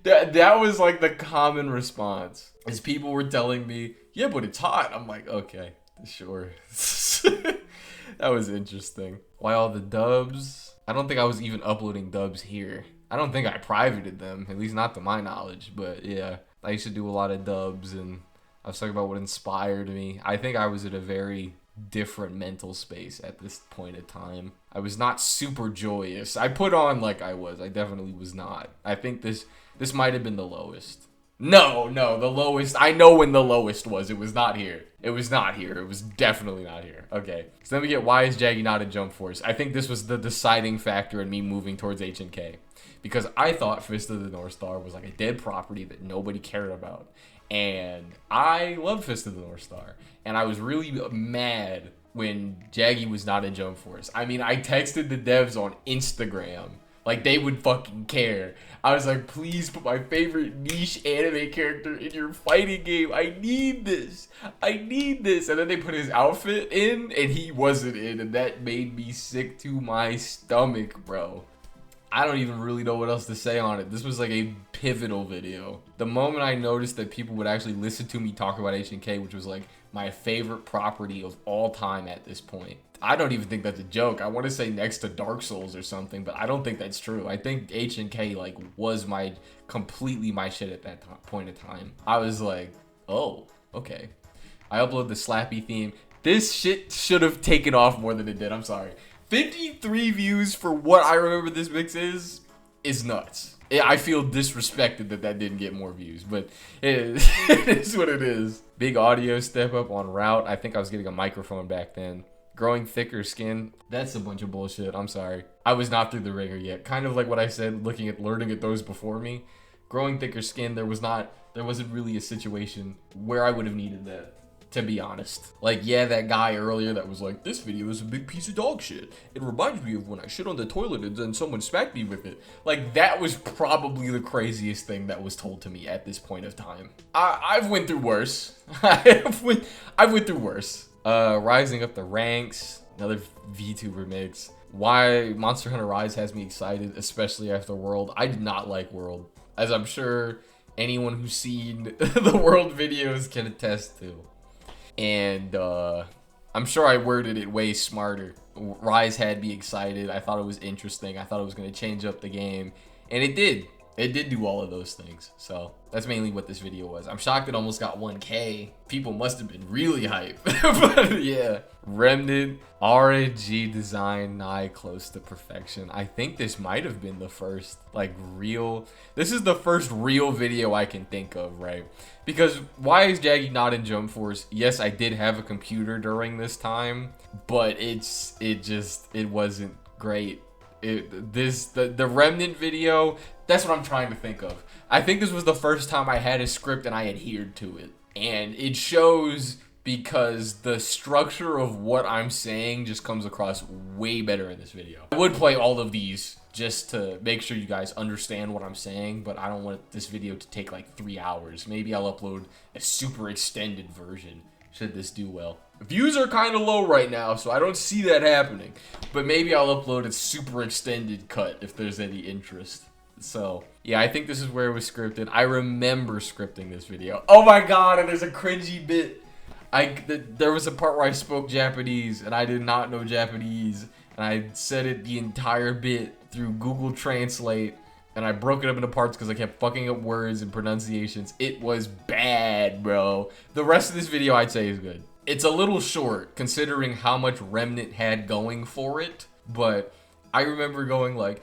That was like the common response, as people were telling me, yeah, but it's hot. I'm like, okay, sure. That was interesting. Why all the dubs? I don't think I was even uploading dubs here. I don't think I privated them, at least not to my knowledge. But yeah, I used to do a lot of dubs, and I was talking about what inspired me. I think I was at a very different mental space at this point in time. I was not super joyous. I put on like I was. I definitely was not. I think this might have been the lowest. No, the lowest. I know when the lowest was. It was not here. It was not here. It was definitely not here. Okay. So then we get, why is Jaggy not in Jump Force? I think this was the deciding factor in me moving towards H&K. Because I thought Fist of the North Star was like a dead property that nobody cared about. And I love Fist of the North Star. And I was really mad when Jaggy was not in Jump Force. I mean, I texted the devs on Instagram. Like, they would fucking care. I was like, please put my favorite niche anime character in your fighting game. I need this. I need this. And then they put his outfit in, and he wasn't in. And that made me sick to my stomach, bro. I don't even really know what else to say on it. This was like a pivotal video. The moment I noticed that people would actually listen to me talk about H&K, which was like my favorite property of all time at this point. I don't even think that's a joke. I want to say next to Dark Souls or something, but I don't think that's true. I think H&K like was completely my shit at that point in time. I was like, oh, okay. I upload the Slappy theme. This shit should have taken off more than it did. I'm sorry. 53 views for what I remember this mix is nuts. I feel disrespected that didn't get more views, but it is what it is. Big audio step up on route. I think I was getting a microphone back then. Growing thicker skin. That's a bunch of bullshit. I'm sorry. I was not through the ringer yet. Kind of like what I said, learning at those before me. Growing thicker skin, there wasn't really a situation where I would have needed that. To be honest. Like, yeah, that guy earlier that was like, this video is a big piece of dog shit. It reminds me of when I shit on the toilet and then someone smacked me with it. Like, that was probably the craziest thing that was told to me at this point of time. I've went through worse. I've went through worse. Rising up the ranks. Another VTuber mix. Why Monster Hunter Rise has me excited, especially after World. I did not like World. As I'm sure anyone who's seen the World videos can attest to. And I'm sure I worded it way smarter. Rise had me excited. I thought it was interesting. I thought it was going to change up the game. And it did. It did do all of those things. So that's mainly what this video was. I'm shocked it almost got 1K. People must have been really hyped. But yeah. Remnant RNG design nigh close to perfection. I think this might have been the first this is the first real video I can think of, right? Because why is Jaggy not in Jump Force? Yes, I did have a computer during this time, but it wasn't great. The Remnant video, that's what I'm trying to think of. I think this was the first time I had a script and I adhered to it. And it shows because the structure of what I'm saying just comes across way better in this video. I would play all of these just to make sure you guys understand what I'm saying, but I don't want this video to take like 3 hours. Maybe I'll upload a super extended version should this do well. Views are kind of low right now, so I don't see that happening. But maybe I'll upload a super extended cut if there's any interest. So, yeah, I think this is where it was scripted. I remember scripting this video. Oh my god, and there's a cringy bit. There was a part where I spoke Japanese, and I did not know Japanese. And I said it the entire bit through Google Translate. And I broke it up into parts because I kept fucking up words and pronunciations. It was bad, bro. The rest of this video, I'd say, is good. It's a little short, considering how much Remnant had going for it. But I remember going like,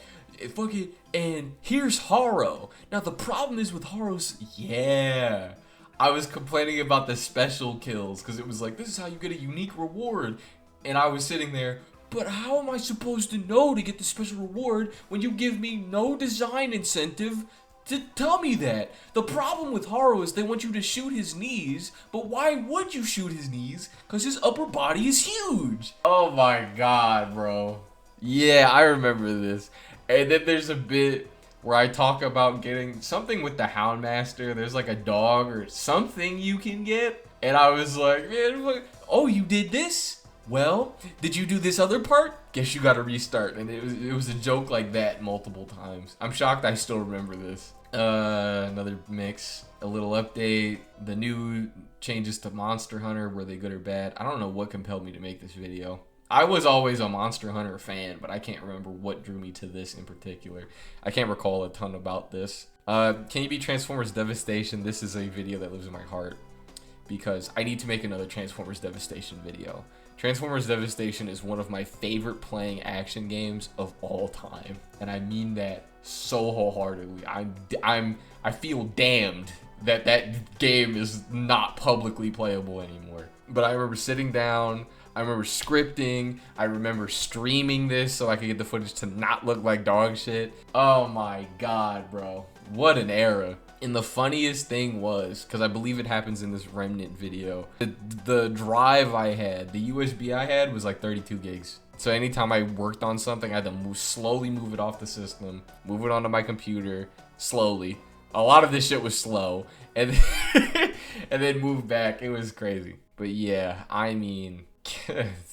fucking, and here's Haro. Now the problem is with Haro's, yeah. I was complaining about the special kills because it was like, this is how you get a unique reward. And I was sitting there, but how am I supposed to know to get the special reward when you give me no design incentive to tell me that? The problem with Haro is they want you to shoot his knees, but why would you shoot his knees? Because his upper body is huge. Oh my god, bro. Yeah, I remember this. And then there's a bit where I talk about getting something with the Houndmaster. There's like a dog or something you can get. And I was like, man, oh, you did this? Well, did you do this other part? Guess you gotta restart. And it was a joke like that multiple times. I'm shocked I still remember this. Another mix, a little update, the new changes to Monster Hunter. Were they good or bad? I don't know what compelled me to make this video. I was always a Monster Hunter fan, but I can't remember what drew me to this in particular. I can't recall a ton about this. Can you beat Transformers Devastation? This is a video that lives in my heart because I need to make another Transformers Devastation video. Transformers Devastation is one of my favorite playing action games of all time, and I mean that so wholeheartedly. I feel damned that that game is not publicly playable anymore. But I remember sitting down, I remember scripting, I remember streaming this so I could get the footage to not look like dog shit. Oh my god, bro. What an era. And the funniest thing was, because I believe it happens in this Remnant video, the drive I had, the USB I had was like 32 gigs. So anytime I worked on something, I had to slowly move it off the system, move it onto my computer, slowly. A lot of this shit was slow, and and then move back. It was crazy. But yeah, I mean,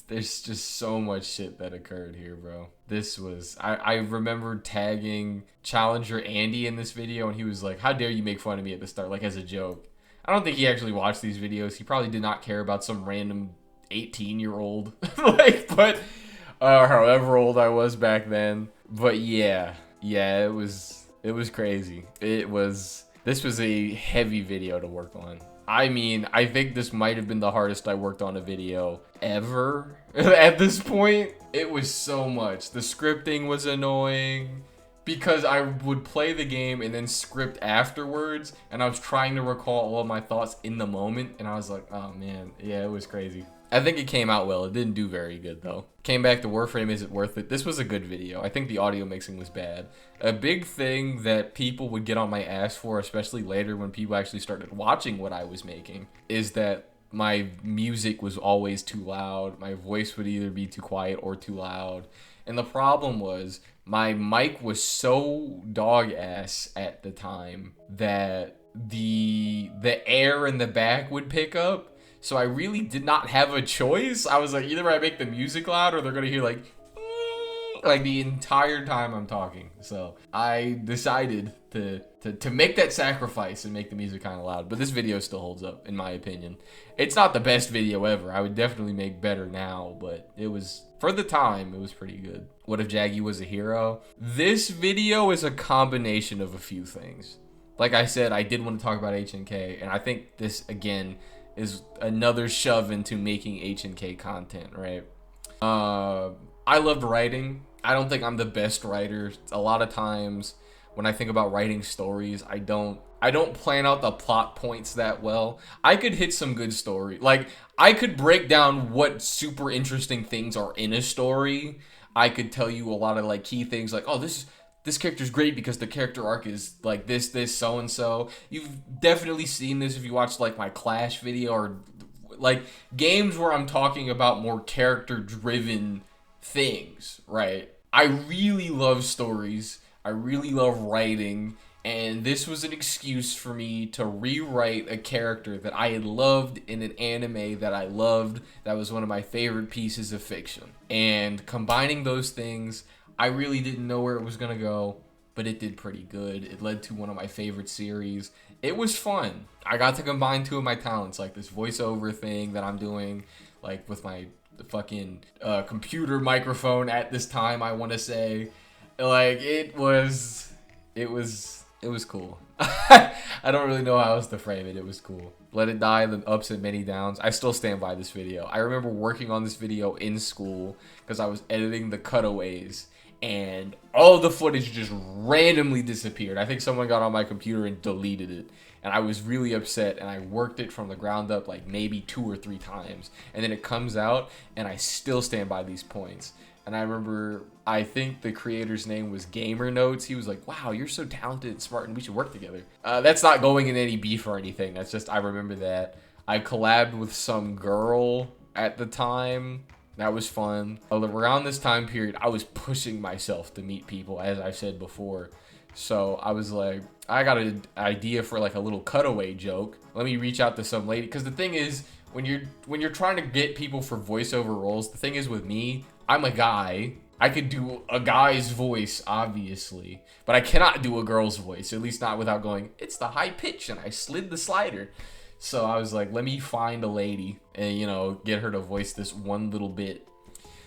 there's just so much shit that occurred here, bro. This was, I remember tagging Challenger Andy in this video, and he was like, how dare you make fun of me at the start, like as a joke. I don't think he actually watched these videos. He probably did not care about some random 18-year-old, like, but however old I was back then. But yeah, it was crazy. This was a heavy video to work on. I mean, I think this might have been the hardest I worked on a video ever at this point. It was so much. The scripting was annoying because I would play the game and then script afterwards, and I was trying to recall all of my thoughts in the moment, and I was like, oh man, yeah, it was crazy. I think it came out well. It didn't do very good though. Came back to Warframe, is it worth it? This was a good video. I think the audio mixing was bad. A big thing that people would get on my ass for, especially later when people actually started watching what I was making, is that my music was always too loud. My voice would either be too quiet or too loud. And the problem was my mic was so dog ass at the time that the air in the back would pick up. So I really did not have a choice. I was like, either I make the music loud or they're gonna hear like the entire time I'm talking. So I decided to make that sacrifice and make the music kind of loud. But this video still holds up, in my opinion. It's not the best video ever. I would definitely make better now, but it was, for the time, it was pretty good. What if Jaggy was a hero? This video is a combination of a few things. Like I said, I did want to talk about HNK, and I think this, again, is another shove into making HNK content, right? I loved writing. I don't think I'm the best writer. A lot of times when I think about writing stories, I don't plan out the plot points that well. I could hit some good story. Like, I could break down what super interesting things are in a story. I could tell you a lot of like key things like, oh, this character's great because the character arc is like this, so-and-so. You've definitely seen this if you watched like my Clash video or like games where I'm talking about more character-driven things, right? I really love stories. I really love writing. And this was an excuse for me to rewrite a character that I had loved in an anime that I loved. That was one of my favorite pieces of fiction. And combining those things, I really didn't know where it was going to go, but it did pretty good. It led to one of my favorite series. It was fun. I got to combine two of my talents, like this voiceover thing that I'm doing, like with my fucking computer microphone at this time, I want to say. Like, it was cool. I don't really know how else to frame it. It was cool. Let It Die, the ups and many downs. I still stand by this video. I remember working on this video in school because I was editing the cutaways. and all the footage just randomly disappeared. I think someone got on my computer and deleted it, and I was really upset, and I worked it from the ground up like maybe 2 or 3 times, and then it comes out, and I still stand by these points. And I remember, I think the creator's name was Gamer Notes. He was like, wow, you're so talented and smart, and we should work together. That's not going in any beef or anything. That's just, I remember that. I collabed with some girl at the time. That was fun. Around this time period, I was pushing myself to meet people, as I said before. So I was like, I got an idea for like a little cutaway joke. Let me reach out to some lady. Because the thing is, when you're trying to get people for voiceover roles, the thing is with me, I'm a guy. I could do a guy's voice, obviously, but I cannot do a girl's voice, at least not without going, it's the high pitch, and I slid the slider. So I was like, let me find a lady and, you know, get her to voice this one little bit.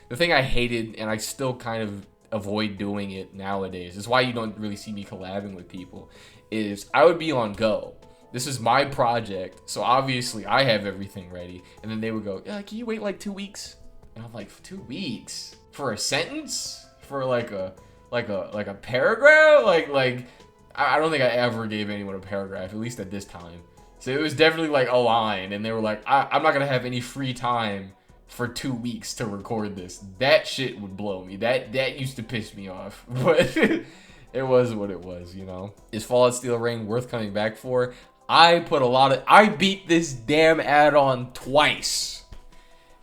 The thing I hated, and I still kind of avoid doing it nowadays, is why you don't really see me collabing with people, is I would be on go. This is my project, so obviously I have everything ready. And then they would go, yeah, can you wait like 2 weeks? And I'm like, 2 weeks? For a sentence? For like a paragraph? Like I don't think I ever gave anyone a paragraph, at least at this time. So it was definitely like a line, and they were like, I'm not gonna have any free time for 2 weeks to record this. That shit would blow me. That used to piss me off. But it was what it was, you know. Is Fallout Steel Rain worth coming back for? I beat this damn add-on twice.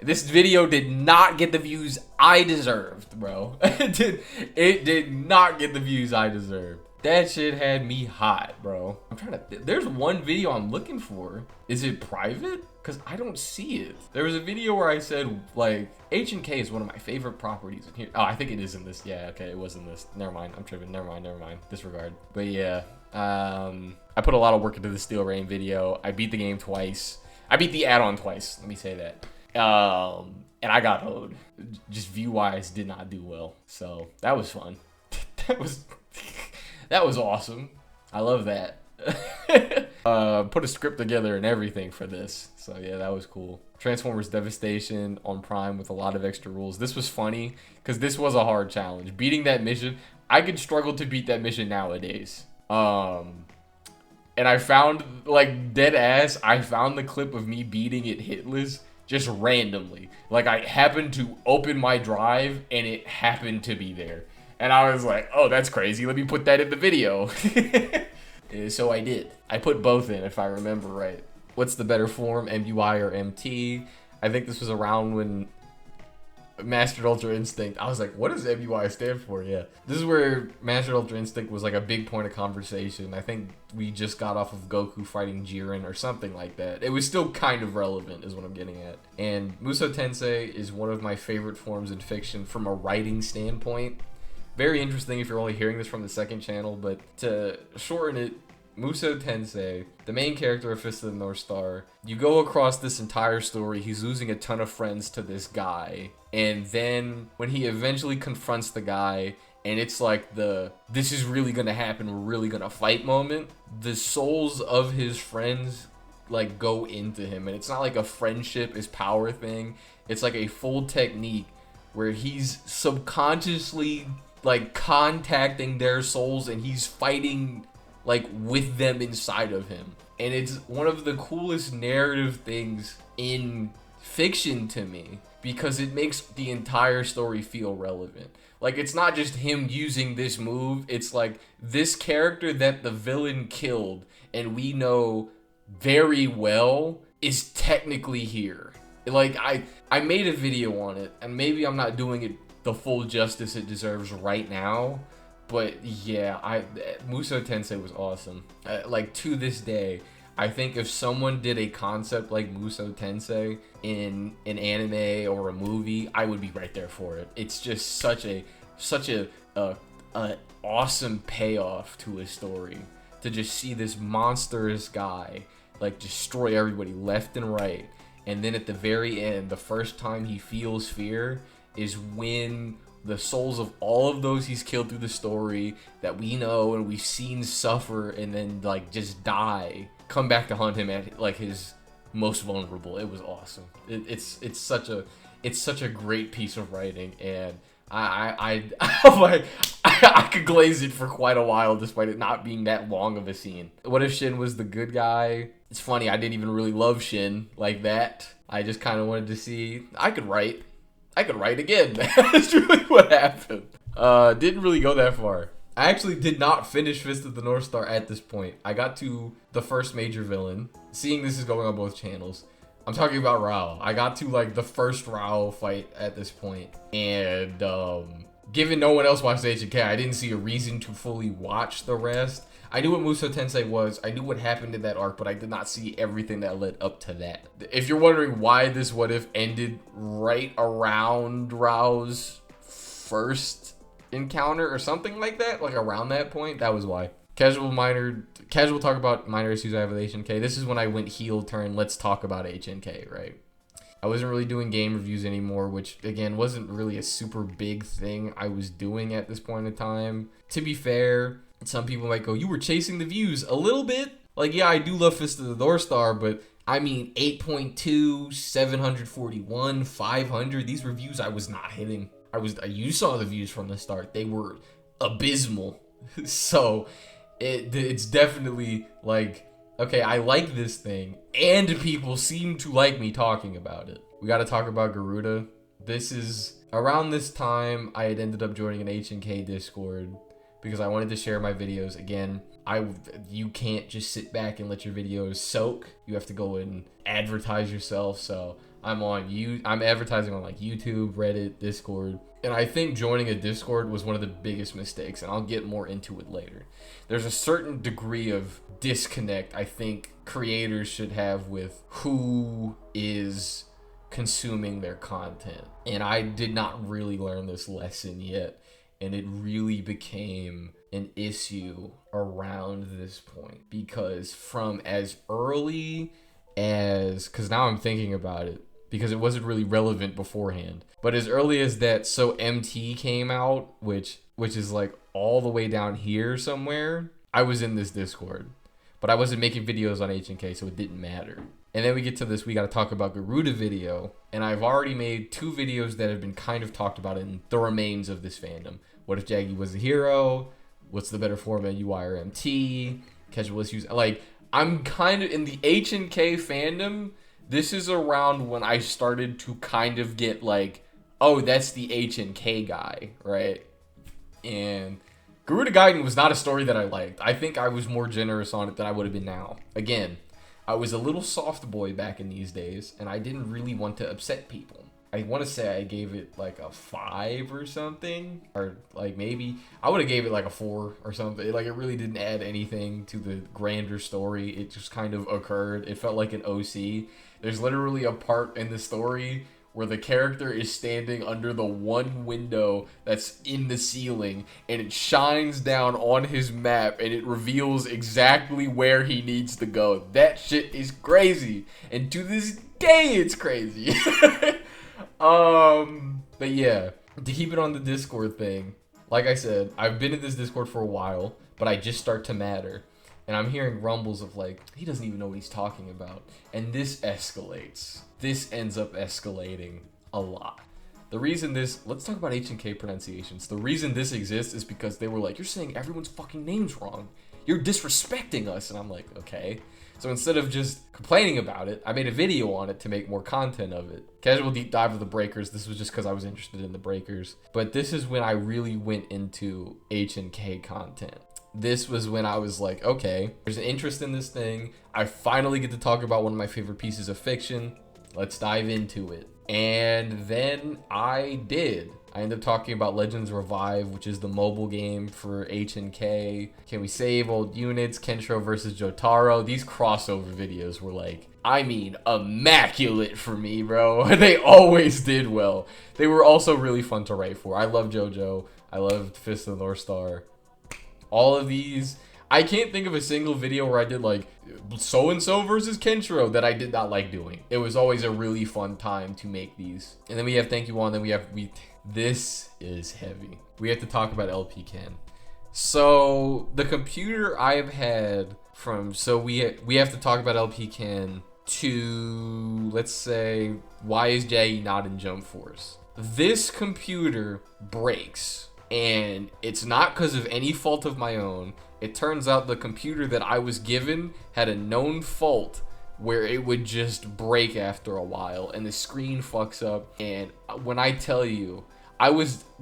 This video did not get the views I deserved, bro. It did not get the views I deserved. That shit had me hot, bro. There's one video I'm looking for. Is it private? Because I don't see it. There was a video where I said, like, H&K is one of my favorite properties in here. Oh, I think it is in this. Yeah, okay, it was in this. Never mind, I'm tripping. Never mind. Disregard. But yeah, I put a lot of work into the Steel Rain video. I beat the game twice. I beat the add-on twice, let me say that. And I got hoed. Just view-wise, did not do well. So that was fun. That was awesome. I love that. Put a script together and everything for this. So yeah, that was cool. Transformers Devastation on Prime with a lot of extra rules. This was funny because this was a hard challenge. Beating that mission, I could struggle to beat that mission nowadays. And I found, like, dead ass, I found the clip of me beating it hitless just randomly. Like, I happened to open my drive and it happened to be there. And I was like, oh, that's crazy. Let me put that in the video. So I did. I put both in, if I remember right. What's the better form, MUI or MT? I think this was around when Mastered Ultra Instinct. I was like, what does MUI stand for? Yeah. This is where Mastered Ultra Instinct was like a big point of conversation. I think we just got off of Goku fighting Jiren or something like that. It was still kind of relevant is what I'm getting at. And Musou Tensei is one of my favorite forms in fiction from a writing standpoint. Very interesting if you're only hearing this from the second channel, but to shorten it, Musou Tensei, the main character of Fist of the North Star, you go across this entire story, he's losing a ton of friends to this guy, and then when he eventually confronts the guy, and it's like this is really gonna happen, we're really gonna fight moment, the souls of his friends like go into him, and it's not like a friendship is power thing, it's like a full technique where he's subconsciously like contacting their souls and he's fighting like with them inside of him. And it's one of the coolest narrative things in fiction to me because it makes the entire story feel relevant. Like, it's not just him using this move, it's like this character that the villain killed and we know very well is technically here. Like, I made a video on it, and maybe I'm not doing it the full justice it deserves right now, but yeah, Musou Tensei was awesome. Like, to this day, I think if someone did a concept like Musou Tensei in an anime or a movie, I would be right there for it. It's just such a awesome payoff to a story to just see this monstrous guy like destroy everybody left and right, and then at the very end, the first time he feels fear is when the souls of all of those he's killed through the story that we know and we've seen suffer and then like just die come back to hunt him at like his most vulnerable. It was awesome. It's such a great piece of writing, and I'm like, I could glaze it for quite a while despite it not being that long of a scene. What if Shin was the good guy? It's funny, I didn't even really love Shin like that. I just kind of wanted to see, I could write again. That's really what happened. Didn't really go that far. I actually did not finish Fist of the North Star at this point. I got to the first major villain. Seeing this is going on both channels. I'm talking about Rao. I got to like the first Rao fight at this point. And given no one else watched HK, I didn't see a reason to fully watch the rest. I knew what Muso Tensei was. I knew what happened in that arc, but I did not see everything that led up to that. If you're wondering why this what if ended right around Rao's first encounter or something like that, like around that point, that was why. Casual talk about minor issues I have with HNK. This is when I went heel turn, let's talk about HNK, right? I wasn't really doing game reviews anymore, which again wasn't really a super big thing I was doing at this point in time. To be fair, some people might go, you were chasing the views a little bit. Like, yeah, I do love Fist of the North Star, but I mean 8.2, 741, 500, these reviews I was not hitting. You saw the views from the start. They were abysmal. So it's definitely like, okay, I like this thing, and people seem to like me talking about it. We got to talk about Garuda. This is around this time I had ended up joining an H&K Discord because I wanted to share my videos. Again, you can't just sit back and let your videos soak. You have to go and advertise yourself. So I'm advertising on like YouTube, Reddit, Discord. And I think joining a Discord was one of the biggest mistakes, and I'll get more into it later. There's a certain degree of disconnect I think creators should have with who is consuming their content. And I did not really learn this lesson yet, and it really became an issue around this point, because from as early as, because now I'm thinking about it, because it wasn't really relevant beforehand, but as early as that So MT came out, which is like all the way down here somewhere, I was in this Discord, but I wasn't making videos on H&K, so it didn't matter. And then we get to this, we got to talk about Garuda video, and I've already made 2 videos that have been kind of talked about in the remains of this fandom. What if Jaggy was a hero? What's the better format, UI or MT? Casual issues. Like, I'm kind of in the H&K fandom. This is around when I started to kind of get like, oh, that's the H&K guy, right? And Garuda Gaiden was not a story that I liked. I think I was more generous on it than I would have been now. Again, I was a little soft boy back in these days, and I didn't really want to upset people. I want to say I gave it like a 5 or something, or like maybe I would have gave it like a 4 or something. Like, it really didn't add anything to the grander story. It just kind of occurred. It felt like an OC. There's literally a part in the story where the character is standing under the one window that's in the ceiling, and it shines down on his map, and it reveals exactly where he needs to go. That shit is crazy, and to this day it's crazy. But yeah, to keep it on the Discord thing, like I said, I've been in this Discord for a while, but I just start to matter. And I'm hearing rumbles of like, he doesn't even know what he's talking about. And this escalates. This ends up escalating a lot. The reason let's talk about H&K pronunciations. The reason this exists is because they were like, you're saying everyone's fucking names wrong. You're disrespecting us. And I'm like, okay. So instead of just complaining about it, I made a video on it to make more content of it. Casual deep dive of the breakers. This was just because I was interested in the breakers. But this is when I really went into H&K content. This was when I was like, okay, there's an interest in this thing. I finally get to talk about one of my favorite pieces of fiction. Let's dive into it. And then I did. I ended up talking about Legends Revive, which is the mobile game for H&K. Can we save old units? Kenshiro versus Jotaro. These crossover videos were like, I mean, immaculate for me, bro. They always did well. They were also really fun to write for. I love JoJo. I loved Fist of the North Star. All of these, I can't think of a single video where I did like so-and-so versus Kenshiro that I did not like doing. It was always a really fun time to make these. And then we have Thank You One, then this is heavy. We have to talk about LP Ken. So the computer I've had from, so we have to talk about LP Ken to, let's say, why is Jaggy not in Jump Force? this computer breaks, and it's not because of any fault of my own. It turns out the computer that I was given had a known fault where it would just break after a while and the screen fucks up. And when I tell you,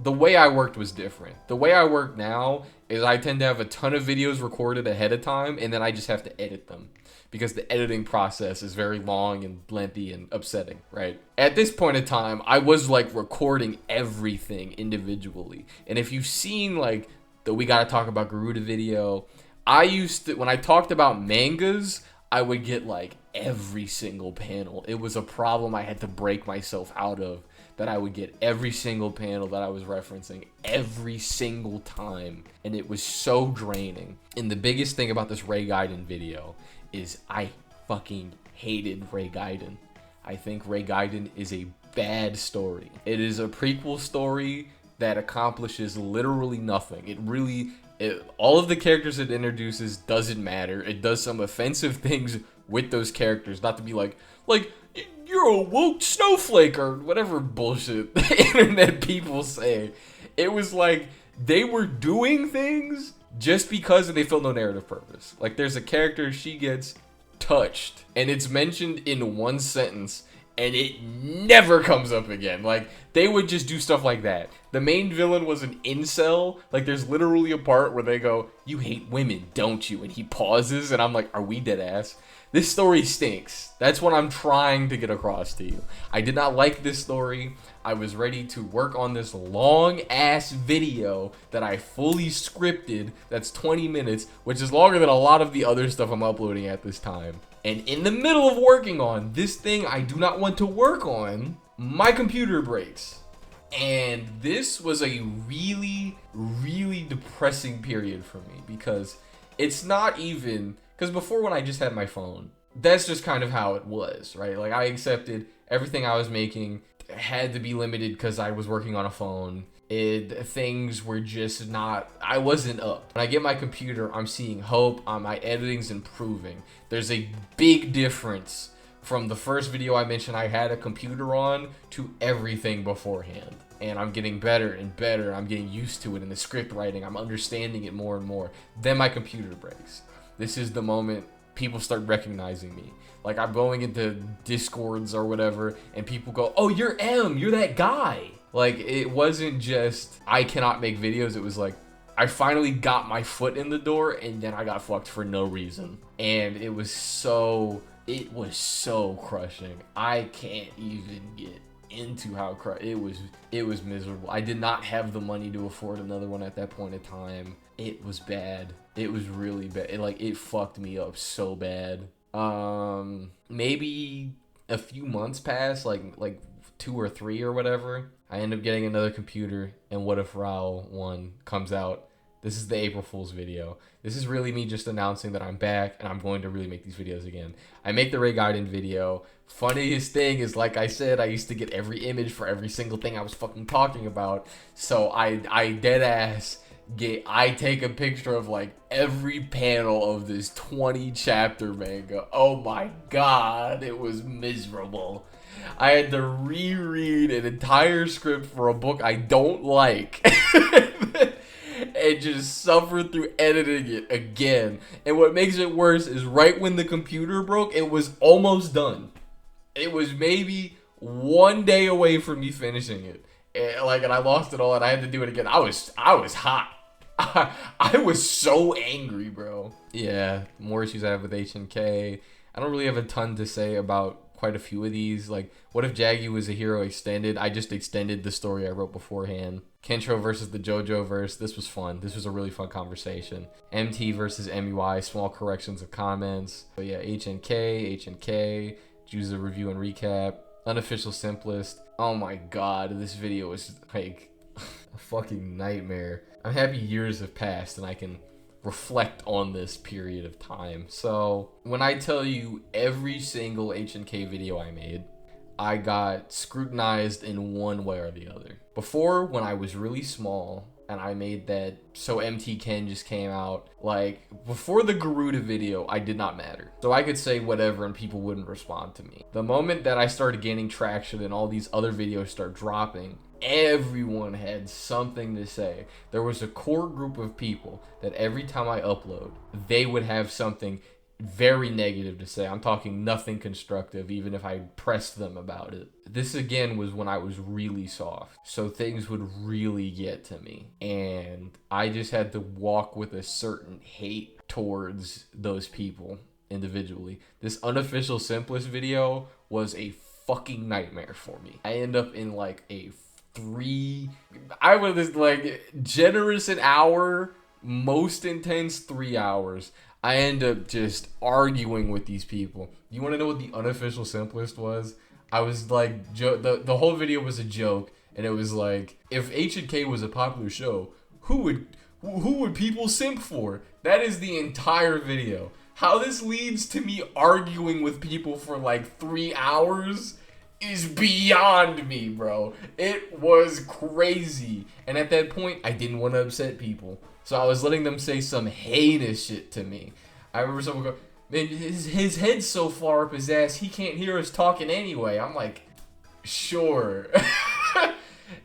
the way I worked was different. The way I work now is I tend to have a ton of videos recorded ahead of time, and then I just have to edit them because the editing process is very long and lengthy and upsetting, right? At this point in time, I was like recording everything individually. And if you've seen like the We Gotta Talk About Garuda video, I used to, when I talked about mangas, I would get like every single panel. It was a problem I had to break myself out of, that I would get every single panel that I was referencing every single time. And it was so draining. And the biggest thing about this Ray Gaiden video is I fucking hated Ray Gaiden. I think Ray Gaiden is a bad story. It is a prequel story that accomplishes literally nothing. All of the characters it introduces doesn't matter. It does some offensive things with those characters, not to be like you're a woke snowflake or whatever bullshit the internet people say. It was like they were doing things just because, and they filled no narrative purpose. Like there's a character, she gets touched and it's mentioned in one sentence and it never comes up again. Like they would just do stuff like that. The main villain was an incel. Like there's literally a part where they go, "You hate women, don't you?" And he pauses and I'm like, are we dead ass? This story stinks. That's what I'm trying to get across to you. I did not like this story. I was ready to work on this long ass video that I fully scripted. That's 20 minutes, which is longer than a lot of the other stuff I'm uploading at this time. And in the middle of working on this thing I do not want to work on, my computer breaks. And this was a really, really depressing period for me, because it's not even... Because before, when I just had my phone, that's just kind of how it was, right? Like I accepted everything I was making had to be limited because I was working on a phone. Things were just not, I wasn't up. When I get my computer, I'm seeing hope. My editing's improving. There's a big difference from the first video I mentioned I had a computer on to everything beforehand. And I'm getting better and better. I'm getting used to it in the script writing. I'm understanding it more and more. Then my computer breaks. This is the moment people start recognizing me. Like I'm going into Discords or whatever and people go, "Oh, you're M, you're that guy." Like it wasn't just I cannot make videos. It was like I finally got my foot in the door and then I got fucked for no reason. And it was so crushing. I can't even get into how it was miserable. I did not have the money to afford another one at that point in time. It was bad. It was really bad. It fucked me up so bad. Maybe a few months passed, like 2 or 3 or whatever. I end up getting another computer, and What If Rao 1 comes out. This is the April Fool's video. This is really me just announcing that I'm back and I'm going to really make these videos again. I make the Ray Gaiden video. Funniest thing is, like I said, I used to get every image for every single thing I was fucking talking about. So I dead ass I take a picture of like every panel of this 20 chapter manga. Oh my god, it was miserable. I had to reread an entire script for a book I don't like. And just suffer through editing it again. And what makes it worse is right when the computer broke, it was almost done. It was maybe 1 day away from me finishing it. And I lost it all and I had to do it again. I was hot. I was so angry, bro. Yeah, more issues I have with HNK. I don't really have a ton to say about quite a few of these. Like, What If Jaggy Was a Hero extended? I just extended the story I wrote beforehand. Kentro versus the JoJo verse. This was fun. This was a really fun conversation. MT versus MUI. Small corrections of comments. But yeah, HNK. Juice a review and recap. Unofficial Simplest. Oh my god, this video was like a fucking nightmare. I'm happy years have passed and I can reflect on this period of time. So when I tell you every single HNK video I made, I got scrutinized in one way or the other. Before, when I was really small, and I made that So MT Ken just came out. Like, before the Garuda video, I did not matter. So I could say whatever and people wouldn't respond to me. The moment that I started gaining traction and all these other videos start dropping, everyone had something to say. There was a core group of people that every time I upload, they would have something very negative to say. I'm talking nothing constructive, even if I pressed them about it. This again was when I was really soft, so things would really get to me, and I just had to walk with a certain hate towards those people individually. This unofficial simplest video was a fucking nightmare for me. I end up in like a I was like generous an hour, most intense 3 hours. I end up just arguing with these people. You want to know what the unofficial simplest was? I was like, the whole video was a joke, and it was like, if H&K was a popular show, who would people simp for? That is the entire video. How this leads to me arguing with people for like 3 hours is beyond me, bro. It was crazy. And at that point, I didn't want to upset people. So I was letting them say some heinous shit to me. I remember someone go, man, his head's so far up his ass, he can't hear us talking anyway. I'm like, sure.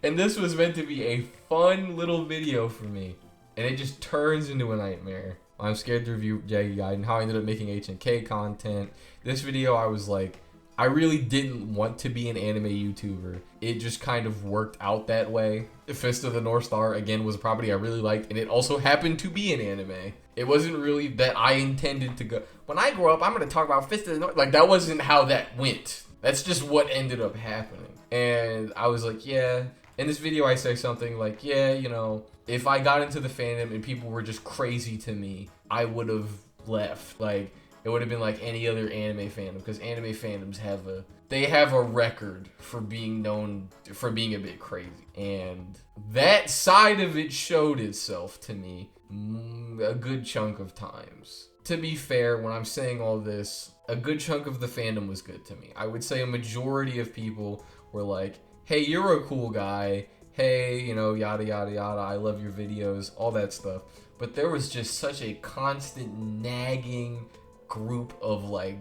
And this was meant to be a fun little video for me. And it just turns into a nightmare. I'm scared to review Jaggy Guide and how I ended up making H&K content. This video, I was like, I really didn't want to be an anime YouTuber. It just kind of worked out that way. Fist of the North Star, again, was a property I really liked, and it also happened to be an anime. It wasn't really that I intended to go, when I grow up, I'm going to talk about Fist of the North. Like, that wasn't how that went. That's just what ended up happening. And I was like, yeah. In this video, I say something like, yeah, you know, if I got into the fandom and people were just crazy to me, I would have left. Like, it would have been like any other anime fandom, because anime fandoms have a record for being known for being a bit crazy, and that side of it showed itself to me a good chunk of times. To be fair, when I'm saying all this, a good chunk of the fandom was good to me. I would say a majority of people were like, hey, you're a cool guy, hey, you know, yada yada yada, I love your videos, all that stuff. But there was just such a constant nagging group of like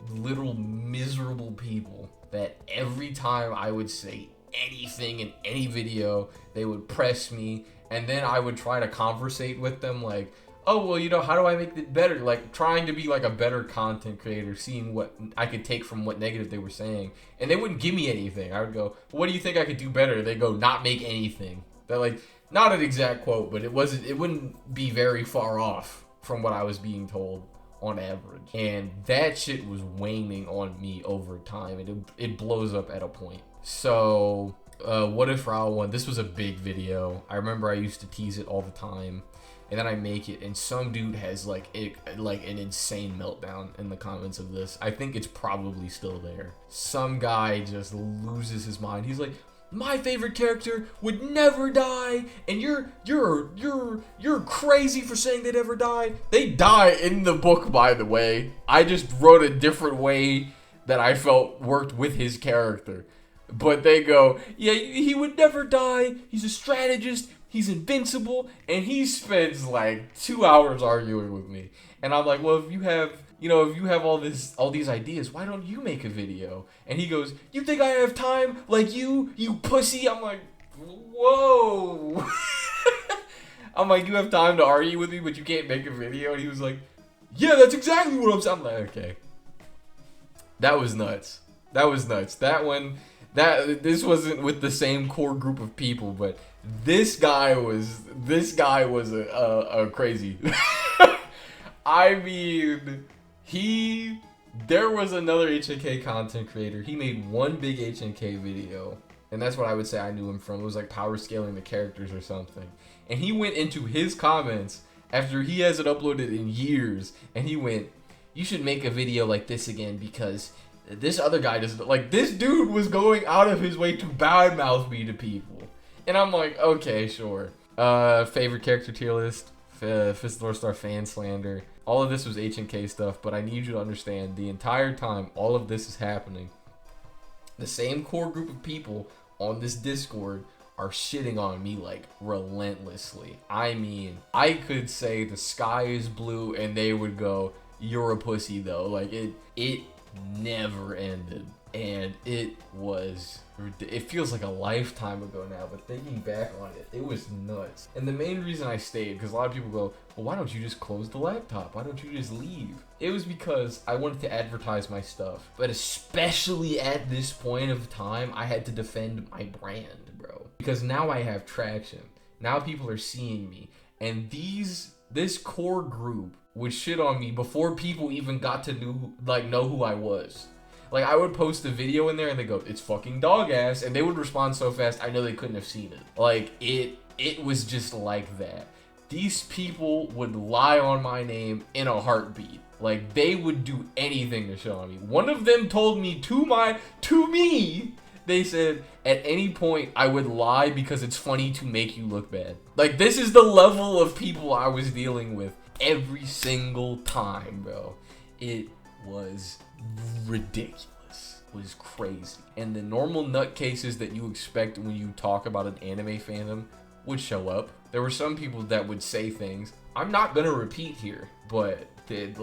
little miserable people that every time I would say anything in any video, they would press me, and then I would try to conversate with them like, oh, well, you know, how do I make it better? Like, trying to be like a better content creator, seeing what I could take from what negative they were saying, and they wouldn't give me anything. I would go, what do you think I could do better? They go, not make anything. They're like, not an exact quote, but it wouldn't be very far off from what I was being told on average. And that shit was waning on me over time, and it blows up at a point. So What If Rao won? This was a big video. I remember I used to tease it all the time, and then I make it, and some dude has like an insane meltdown in the comments of this. I think it's probably still there. Some guy just loses his mind. He's like, my favorite character would never die, and you're crazy for saying they'd ever die. They die in the book, by the way. I just wrote a different way that I felt worked with his character. But they go, yeah, he would never die. He's a strategist. He's invincible, and he spends like 2 hours arguing with me. And I'm like, well, if you have all these ideas, why don't you make a video? And he goes, you think I have time? Like you pussy? I'm like, whoa. I'm like, you have time to argue with me, but you can't make a video? And he was like, yeah, that's exactly what I'm saying. I'm like, okay. That was nuts. This wasn't with the same core group of people, but this guy was a crazy. I mean, there was another H&K content creator. He made one big H&K video, and that's what I would say I knew him from. It was like power scaling the characters or something. And he went into his comments after he hasn't uploaded in years, and he went, you should make a video like this again because this other guy doesn't. Like, this dude was going out of his way to badmouth me to people. And I'm like, okay, sure. Favorite character tier list, Fist of the North Star fan slander. All of this was H&K stuff, but I need you to understand, the entire time all of this is happening, the same core group of people on this Discord are shitting on me like relentlessly. I mean, I could say the sky is blue and they would go, "You're a pussy," though. Like it never ended. And it feels like a lifetime ago now, but thinking back on it, it was nuts. And the main reason I stayed, because a lot of people go, "Well, why don't you just close the laptop? Why don't you just leave?" It was because I wanted to advertise my stuff. But especially at this point of time, I had to defend my brand, bro. Because now I have traction. Now people are seeing me. And this core group would shit on me before people even got to know who I was. Like, I would post a video in there and they go, "It's fucking dog ass," and they would respond so fast I know they couldn't have seen it. Like, it was just like that. These people would lie on my name in a heartbeat. Like, they would do anything to shit on me. One of them told me to me, they said, "At any point I would lie because it's funny to make you look bad." Like, this is the level of people I was dealing with every single time, bro. It was ridiculous. It was crazy. And the normal nutcases that you expect when you talk about an anime fandom would show up. There were some people that would say things I'm not gonna repeat here, but it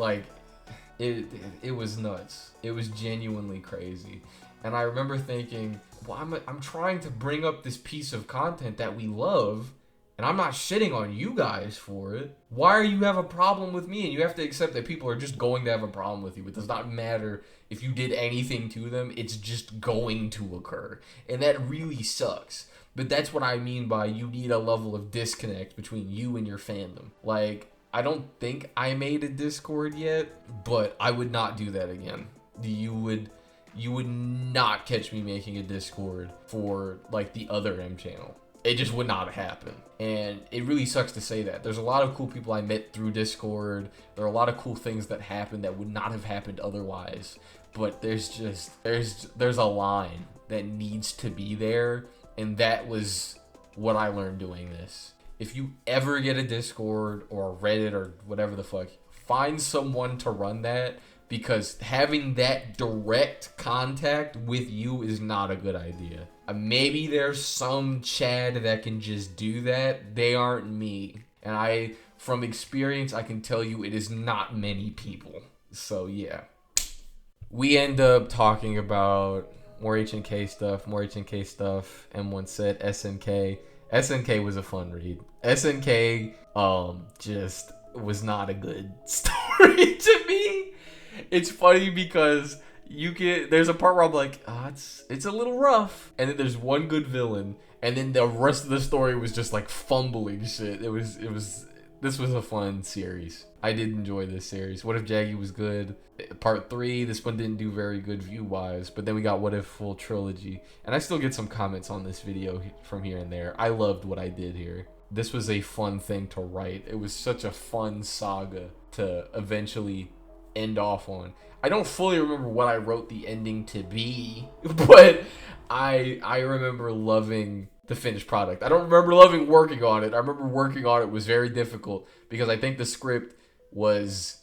was nuts. It was genuinely crazy. And I remember thinking, well, I'm trying to bring up this piece of content that we love, and I'm not shitting on you guys for it. Why do you have a problem with me? And you have to accept that people are just going to have a problem with you. It does not matter if you did anything to them. It's just going to occur. And that really sucks. But that's what I mean by you need a level of disconnect between you and your fandom. Like, I don't think I made a Discord yet, but I would not do that again. You would not catch me making a Discord for, like, the other M channel. It just would not happen. And it really sucks to say that. There's a lot of cool people I met through Discord. There are a lot of cool things that happened that would not have happened otherwise. But there's a line that needs to be there. And that was what I learned doing this. If you ever get a Discord or a Reddit or whatever the fuck, find someone to run that. Because having that direct contact with you is not a good idea. Maybe there's some Chad that can just do that. They aren't me. And from experience, I can tell you it is not many people. So yeah. We end up talking about more HNK stuff, M1 said SNK. SNK was a fun read. SNK just was not a good story to me. It's funny because there's a part where I'm like, it's a little rough, and then there's one good villain, and then the rest of the story was just like fumbling shit. This was a fun series. I did enjoy this series. What If Jaggy was good. Part 3, this one didn't do very good view-wise, but then we got What If Full Trilogy, and I still get some comments on this video from here and there. I loved what I did here. This was a fun thing to write. It was such a fun saga to eventually end off on. I don't fully remember what I wrote the ending to be, but I remember loving the finished product. I don't remember loving working on it. I remember working on it was very difficult because I think the script was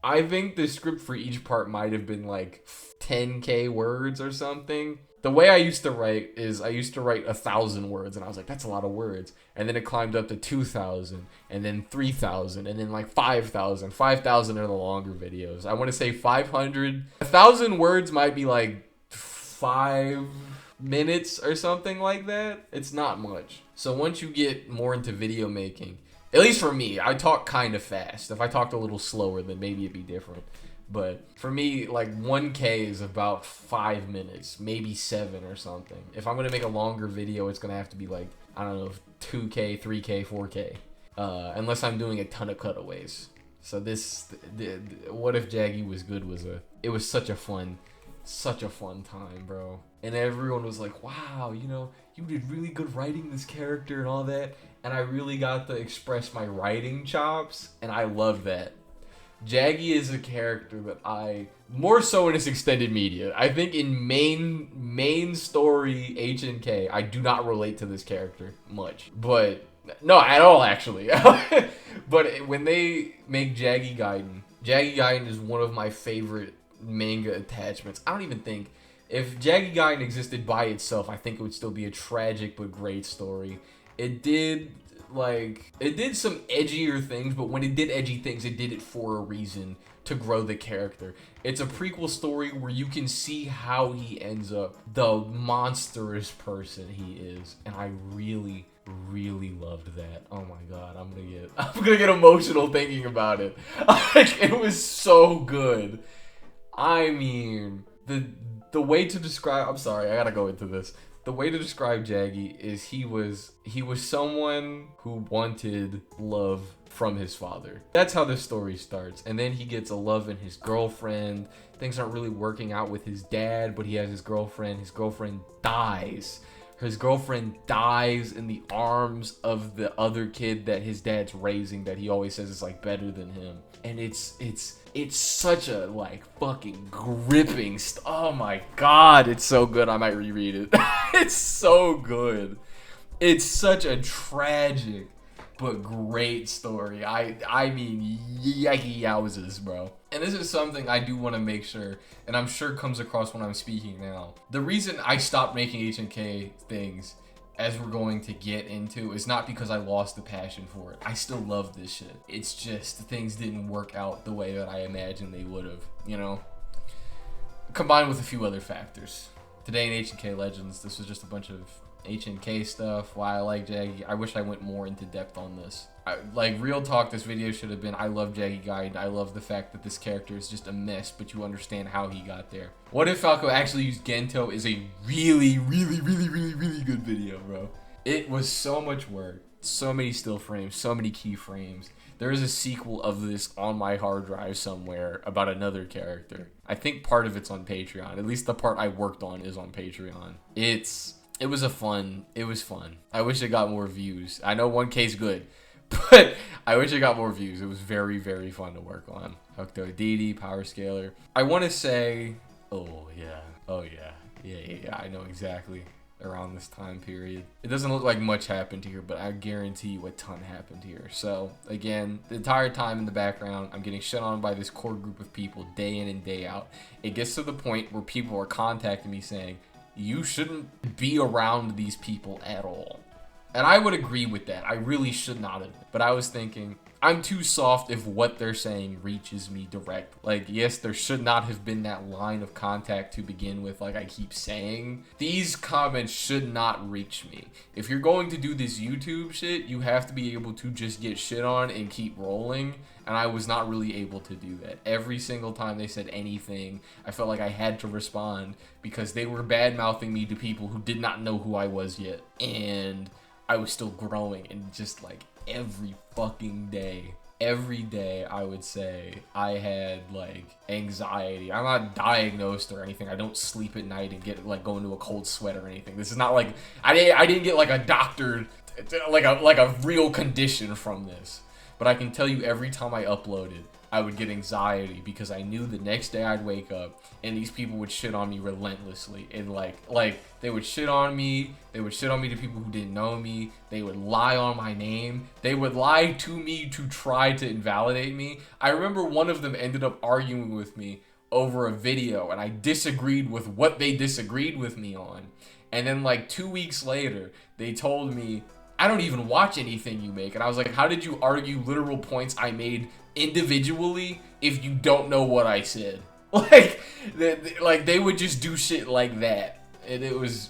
I think the script for each part might have been like 10k words or something. The way I used to write is I used to write 1,000 words, and I was like, that's a lot of words. And then it climbed up to 2,000, and then 3,000, and then like 5,000. 5,000 are the longer videos. I want to say 500. 1,000 words might be like 5 minutes or something like that. It's not much. So once you get more into video making, at least for me, I talk kind of fast. If I talked a little slower, then maybe it'd be different. But for me, like 1K is about 5 minutes, maybe 7 or something. If I'm going to make a longer video, it's going to have to be like, I don't know, 2K, 3K, 4K. Unless I'm doing a ton of cutaways. So What If Jaggy was good it was such a fun time, bro. And everyone was like, wow, you did really good writing this character and all that. And I really got to express my writing chops, and I love that. Jaggy is a character that more so in its extended media. I think in main story HNK, I do not relate to this character much. But, no, at all actually. But when they make Jaggy Gaiden is one of my favorite manga attachments. I don't even think If Jaggy Guide existed by itself, I think it would still be a tragic but great story. It did some edgier things, but when it did edgy things, it did it for a reason, to grow the character. It's a prequel story where you can see how he ends up the monstrous person he is, and I really loved that. Oh my god, I'm gonna get emotional thinking about it. Like, it was so good. I mean, the way to describe, I'm sorry, I gotta go into this. The way to describe Jaggy is he was someone who wanted love from his father. That's how this story starts. And then he gets a love in his girlfriend. Things aren't really working out with his dad, but he has his girlfriend. His girlfriend dies. His girlfriend dies in the arms of the other kid that his dad's raising, that he always says is like better than him. And it's such a like fucking gripping oh my god, it's so good. I might reread it. It's so good. It's such a tragic but great story. I mean, yikey yowzers, bro. And this is something I do want to make sure, and I'm sure comes across when I'm speaking now. The reason I stopped making HNK things, as we're going to get into, is not because I lost the passion for it. I still love this shit. It's just things didn't work out the way that I imagined they would have, you know? Combined with a few other factors. Today in HNK Legends, this was just a bunch of HNK stuff, why I like Jaggy. I wish I went more into depth on this. Like, real talk, this video should have been, I love Jaggy Guide. I love the fact that this character is just a mess, but you understand how he got there. What If Falco Actually Used Gento is a really good video, bro. It was so much work. So many still frames, so many keyframes. There is a sequel of this on my hard drive somewhere about another character. I think part of it's on Patreon. At least the part I worked on is on Patreon. It was fun. I wish it got more views. I know 1K's good, but I wish it got more views. It was very fun to work on. Hokuto DD, Power Scaler. I want to say, oh yeah, I know exactly. Around this time period. It doesn't look like much happened here, but I guarantee you a ton happened here. So, again, the entire time in the background, I'm getting shit on by this core group of people day in and day out. It gets to the point where people are contacting me saying, you shouldn't be around these people at all. And I would agree with that. I really should not have. But I was thinking, I'm too soft if what they're saying reaches me direct. Like, yes, there should not have been that line of contact to begin with, like I keep saying. These comments should not reach me. If you're going to do this YouTube shit, you have to be able to just get shit on and keep rolling. And I was not really able to do that. Every single time they said anything, I felt like I had to respond because they were bad-mouthing me to people who did not know who I was yet. And I was still growing, and just like every fucking day, I would say I had like anxiety. I'm not diagnosed or anything. I don't sleep at night and get like go into a cold sweat or anything. This is not like I didn't get like a doctor, like a real condition from this. But I can tell you every time I uploaded, I would get anxiety because I knew the next day I'd wake up and these people would shit on me relentlessly. And like they would shit on me. They would shit on me to people who didn't know me. They would lie on my name. They would lie to me to try to invalidate me. I remember one of them ended up arguing with me over a video and I disagreed with what they disagreed with me on. And then like 2 weeks later, they told me, I don't even watch anything you make. And I was like, how did you argue literal points I made individually if you don't know what I said? Like they would just do shit like that. And it was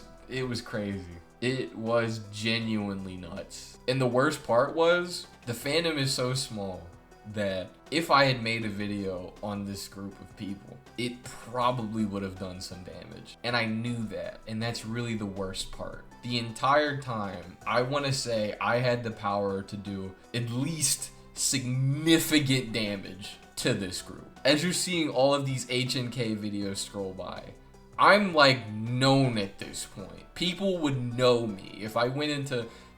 crazy. It was genuinely nuts. And the worst part was, the fandom is so small that if I had made a video on this group of people, it probably would have done some damage. And I knew that. And that's really the worst part. The entire time, I want to say I had the power to do at least significant damage to this group. As you're seeing all of these HNK videos scroll by, I'm like known at this point. People would know me. If I went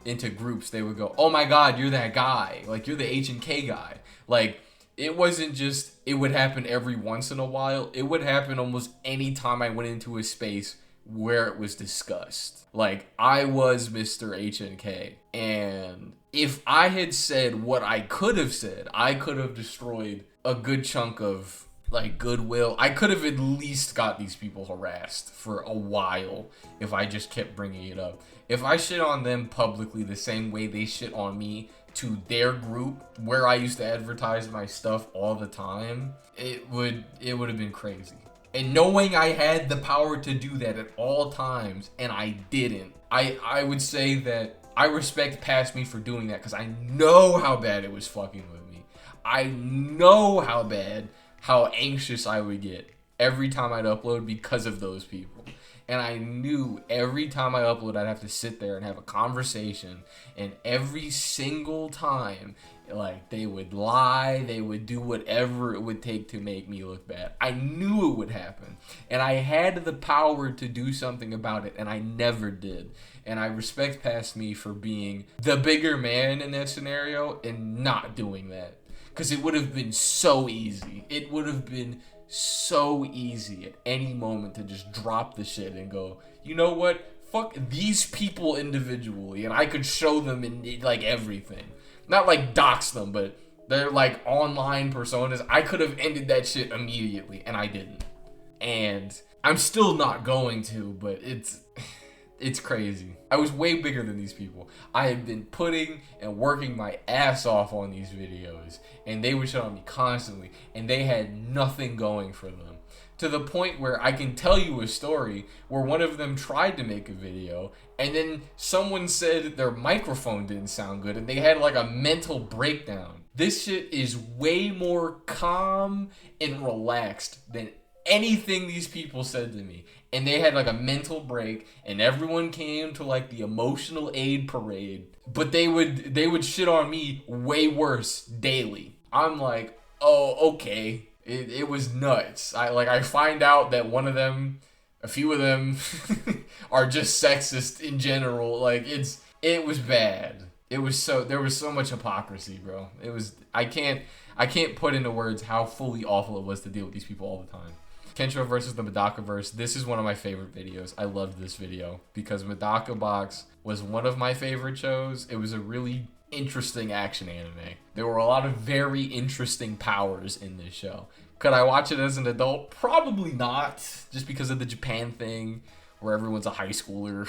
into groups, they would go, oh my god, you're that guy. Like, you're the HNK guy. Like, it wasn't just, it would happen every once in a while. It would happen almost any time I went into a space where it was discussed. Like, I was Mr. HNK, and if I had said what I could have said, I could have destroyed a good chunk of like goodwill. I could have at least got these people harassed for a while if I just kept bringing it up. If I shit on them publicly the same way they shit on me to their group where I used to advertise my stuff all the time, it would have been crazy. And knowing I had the power to do that at all times and I didn't, I would say that I respect past me for doing that, because I know how bad it was fucking with me. I know how anxious I would get every time I'd upload because of those people. And I knew every time I upload, I'd have to sit there and have a conversation. And every single time, like, they would lie, they would do whatever it would take to make me look bad. I knew it would happen. And I had the power to do something about it, and I never did. And I respect past me for being the bigger man in that scenario and not doing that. Because it would have been so easy. It would have been so easy at any moment to just drop the shit and go, you know what? Fuck these people individually. And I could show them in like everything. Not like dox them, but they're like online personas. I could have ended that shit immediately, and I didn't. And I'm still not going to, but it's crazy. I was way bigger than these people. I have been putting and working my ass off on these videos, and they would shit on me constantly, and they had nothing going for them. To the point where I can tell you a story where one of them tried to make a video, and then someone said their microphone didn't sound good, and they had like a mental breakdown. This shit is way more calm and relaxed than anything these people said to me. And they had like a mental break, and everyone came to like the emotional aid parade, but they would shit on me way worse daily. I'm like, oh, okay. It was nuts. I find out that a few of them are just sexist in general. Like, it was bad. There was so much hypocrisy, bro. I can't put into words how fully awful it was to deal with these people all the time. Kensho versus the Medaka-verse. This is one of my favorite videos. I loved this video because Medaka Box was one of my favorite shows. It was a really interesting action anime. There were a lot of very interesting powers in this show. Could I watch it as an adult? Probably not, just because of the Japan thing where everyone's a high schooler.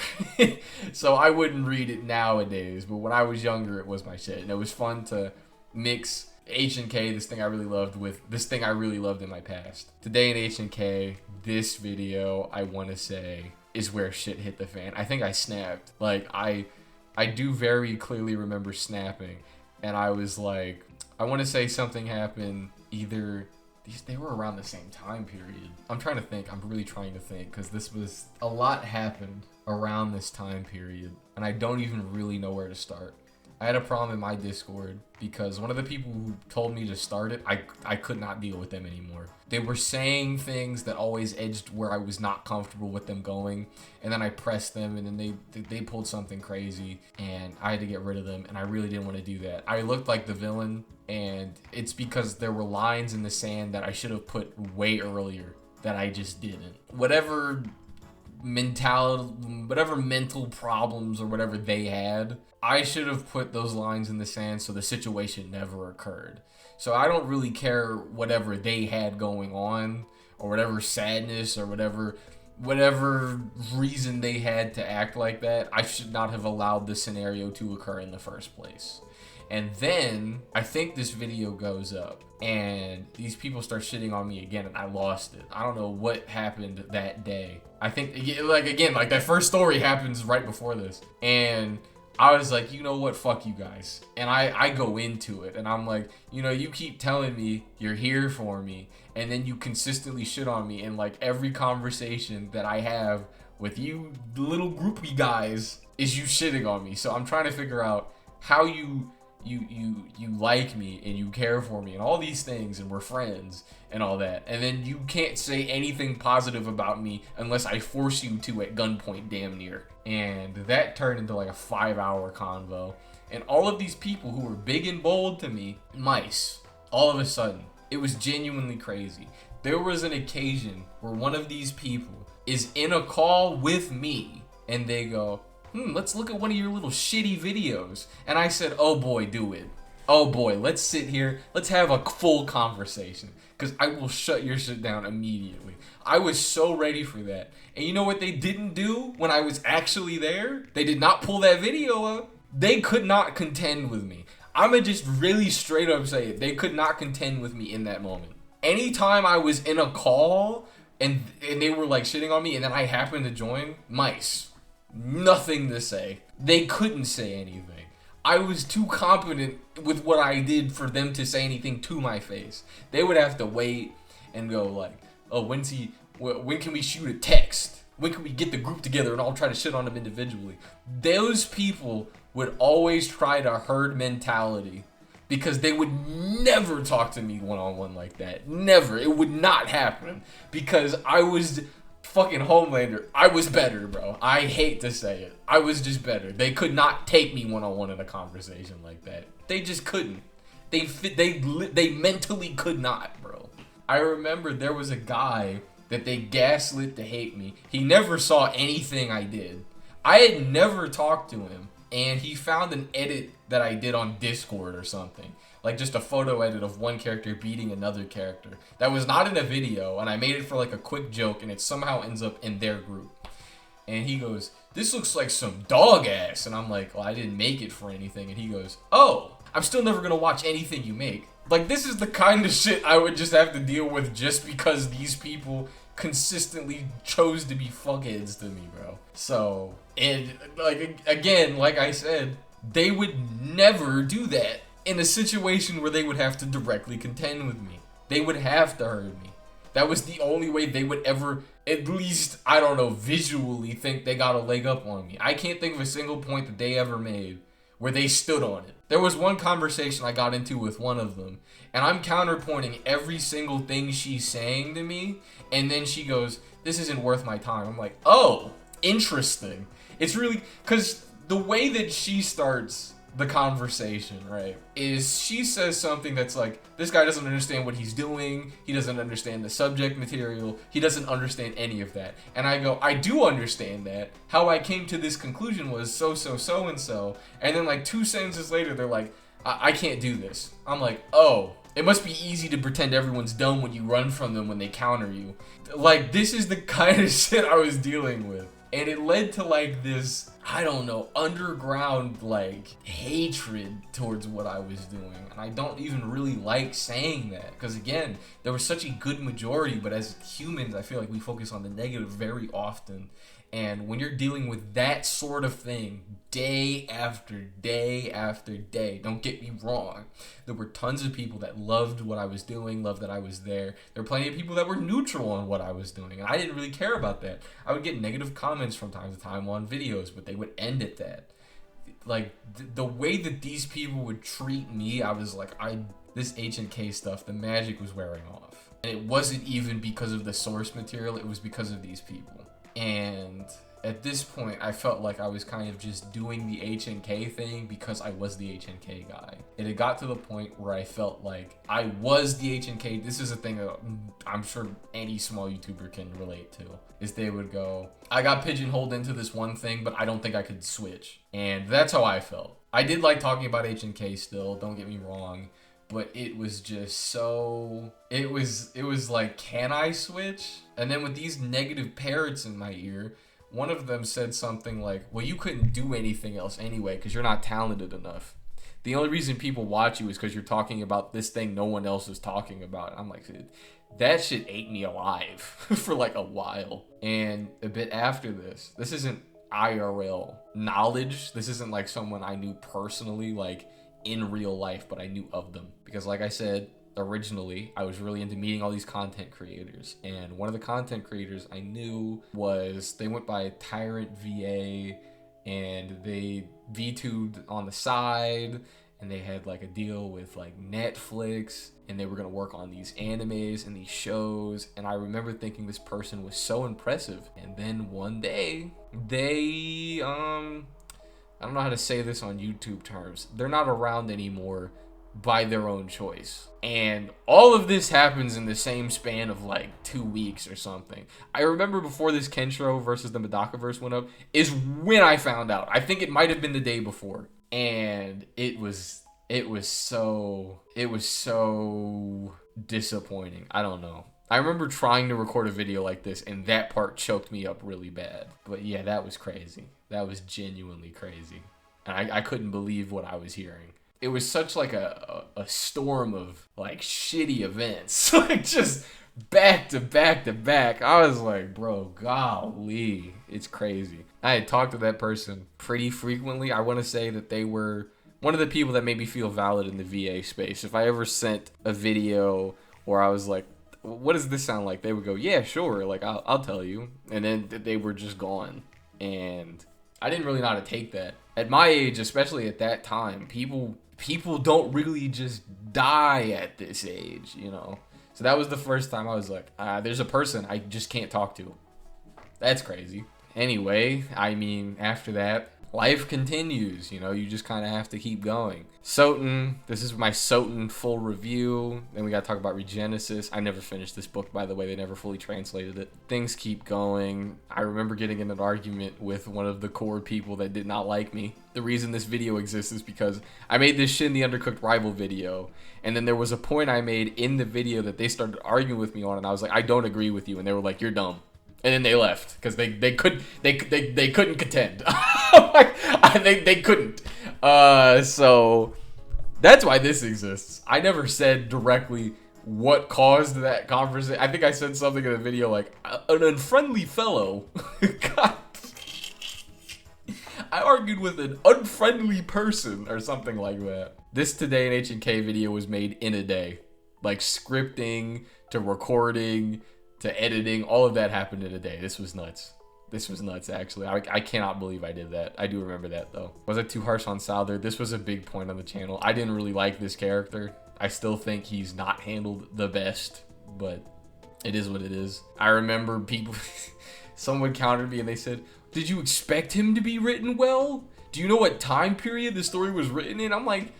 So I wouldn't read it nowadays, but when I was younger, it was my shit. And it was fun to mix H&K, this thing I really loved, with this thing I really loved in my past. Today in H&K, this video, I want to say, is where shit hit the fan. I think I snapped. Like, I do very clearly remember snapping, and I was like, I want to say something happened either... They were around the same time period. I'm trying to think. I'm really trying to think, because a lot happened around this time period, and I don't even really know where to start. I had a problem in my Discord because one of the people who told me to start it, I could not deal with them anymore. They were saying things that always edged where I was not comfortable with them going, and then I pressed them, and then they pulled something crazy, and I had to get rid of them, and I really didn't want to do that. I looked like the villain, and it's because there were lines in the sand that I should have put way earlier that I just didn't. Whatever mental problems or whatever they had, I should have put those lines in the sand so the situation never occurred. So I don't really care whatever they had going on, or whatever sadness, or whatever reason they had to act like that. I should not have allowed the scenario to occur in the first place. And then I think this video goes up, and these people start shitting on me again, and I lost it. I don't know what happened that day. I think, like that first story happens right before this, and I was like, you know what, fuck you guys. And I go into it, and I'm like, you keep telling me you're here for me, and then you consistently shit on me in like every conversation that I have with you little groupie guys is you shitting on me. So I'm trying to figure out how you like me and you care for me and all these things, and we're friends and all that, and then you can't say anything positive about me unless I force you to at gunpoint, damn near. And that turned into like a 5-hour convo, and all of these people who were big and bold to me, mice, all of a sudden, it was genuinely crazy. There was an occasion where one of these people is in a call with me, and they go, let's look at one of your little shitty videos. And I said, oh boy, do it. Oh boy, let's sit here. Let's have a full conversation. Because I will shut your shit down immediately. I was so ready for that. And you know what they didn't do when I was actually there? They did not pull that video up. They could not contend with me. I'ma just really straight up say it. They could not contend with me in that moment. Anytime I was in a call and they were like shitting on me and then I happened to join, mice. Nothing to say. They couldn't say anything. I was too competent with what I did for them to say anything to my face. They would have to wait and go like, oh, when can we shoot a text? When can we get the group together and all try to shit on them individually? Those people would always try to herd mentality because they would never talk to me one-on-one like that. Never. It would not happen because I was fucking Homelander. I was better, bro. I hate to say it. I was just better. They could not take me one-on-one in a conversation like that. They just couldn't. They mentally could not, bro. I remember there was a guy that they gaslit to hate me. He never saw anything I did. I had never talked to him, and he found an edit that I did on Discord or something. Like just a photo edit of one character beating another character. That was not in a video, and I made it for like a quick joke, and it somehow ends up in their group. And he goes, this looks like some dog ass. And I'm like, well, I didn't make it for anything. And he goes, oh, I'm still never gonna watch anything you make. Like, this is the kind of shit I would just have to deal with just because these people consistently chose to be fuckheads to me, bro. So, and like, again, like I said, they would never do that in a situation where they would have to directly contend with me. They would have to hurt me. That was the only way they would ever, at least, I don't know, visually think they got a leg up on me. I can't think of a single point that they ever made where they stood on it. There was one conversation I got into with one of them, and I'm counterpointing every single thing she's saying to me, and then she goes, this isn't worth my time. I'm like, oh, interesting. It's really, because the way that she starts the conversation, right, is she says something that's like, this guy doesn't understand what he's doing, he doesn't understand the subject material, he doesn't understand any of that. And I go, I do understand that. How I came to this conclusion was so-and-so. And then like 2 sentences later, they're like, I can't do this. I'm like, oh, it must be easy to pretend everyone's dumb when you run from them when they counter you. Like, this is the kind of shit I was dealing with. And it led to like this, I don't know, underground like hatred towards what I was doing. And I don't even really like saying that because again, there was such a good majority, but as humans, I feel like we focus on the negative very often. And when you're dealing with that sort of thing day after day after day, don't get me wrong, there were tons of people that loved what I was doing, loved that I was there. There were plenty of people that were neutral on what I was doing, and I didn't really care about that. I would get negative comments from time to time on videos, but they would end at that. Like, the way that these people would treat me, I was like, this H&K stuff, the magic was wearing off. And it wasn't even because of the source material, it was because of these people. And at this point, I felt like I was kind of just doing the H&K thing because I was the H&K guy. And it got to the point where I felt like I was the H&K. This is a thing that I'm sure any small YouTuber can relate to. Is they would go, I got pigeonholed into this one thing, but I don't think I could switch. And that's how I felt. I did like talking about H&K still, don't get me wrong. But it was just so, it was like, can I switch? And then with these negative parrots in my ear, one of them said something like, well, you couldn't do anything else anyway because you're not talented enough. The only reason people watch you is because you're talking about this thing no one else is talking about. I'm like, that shit ate me alive for like a while. And a bit after this isn't IRL knowledge. This isn't like someone I knew personally, like, in real life, but I knew of them because, like I said originally, I was really into meeting all these content creators, and one of the content creators I knew was, they went by Tyrant VA, and they VTubed on the side, and they had like a deal with like Netflix, and they were gonna work on these animes and these shows. And I remember thinking this person was so impressive, and then one day they I don't know how to say this on YouTube terms. They're not around anymore by their own choice. And all of this happens in the same span of like 2 weeks or something. I remember before this Kenshiro versus the Medakaverse went up is when I found out. I think it might have been the day before. And it was It was so disappointing. I don't know. I remember trying to record a video like this, and that part choked me up really bad. But yeah, that was crazy. That was genuinely crazy. And I couldn't believe what I was hearing. It was such like a storm of like shitty events. Like just back to back to back. I was like, bro, golly. It's crazy. I had talked to that person pretty frequently. I want to say that they were one of the people that made me feel valid in the VA space. If I ever sent a video or I was like, what does this sound like? They would go, yeah, sure. Like, I'll tell you. And then they were just gone. And I didn't really know how to take that. At my age, especially at that time, people don't really just die at this age, you know? So that was the first time I was like, there's a person I just can't talk to. That's crazy. Anyway, I mean, after that, life continues, you know, you just kind of have to keep going. Soten, this is my Soten full review. Then we got to talk about Regenesis. I never finished this book, by the way. They never fully translated it. Things keep going. I remember getting in an argument with one of the core people that did not like me. The reason this video exists is because I made this Shin the Undercooked Rival video, and then there was a point I made in the video that they started arguing with me on, and I was like, I don't agree with you, and they were like, you're dumb. And then they left because they couldn't contend. They couldn't. So that's why this exists. I never said directly what caused that conversation. I think I said something in the video like an unfriendly fellow. God. I argued with an unfriendly person or something like that. This Today in H&K video was made in a day. Like scripting to recording to editing, all of that happened in a day. This was nuts. This was nuts, actually. I cannot believe I did that. I do remember that, though. Was I too harsh on Souther? This was a big point on the channel. I didn't really like this character. I still think he's not handled the best, but it is what it is. I remember people... someone countered me and they said, did you expect him to be written well? Do you know what time period the story was written in? I'm like,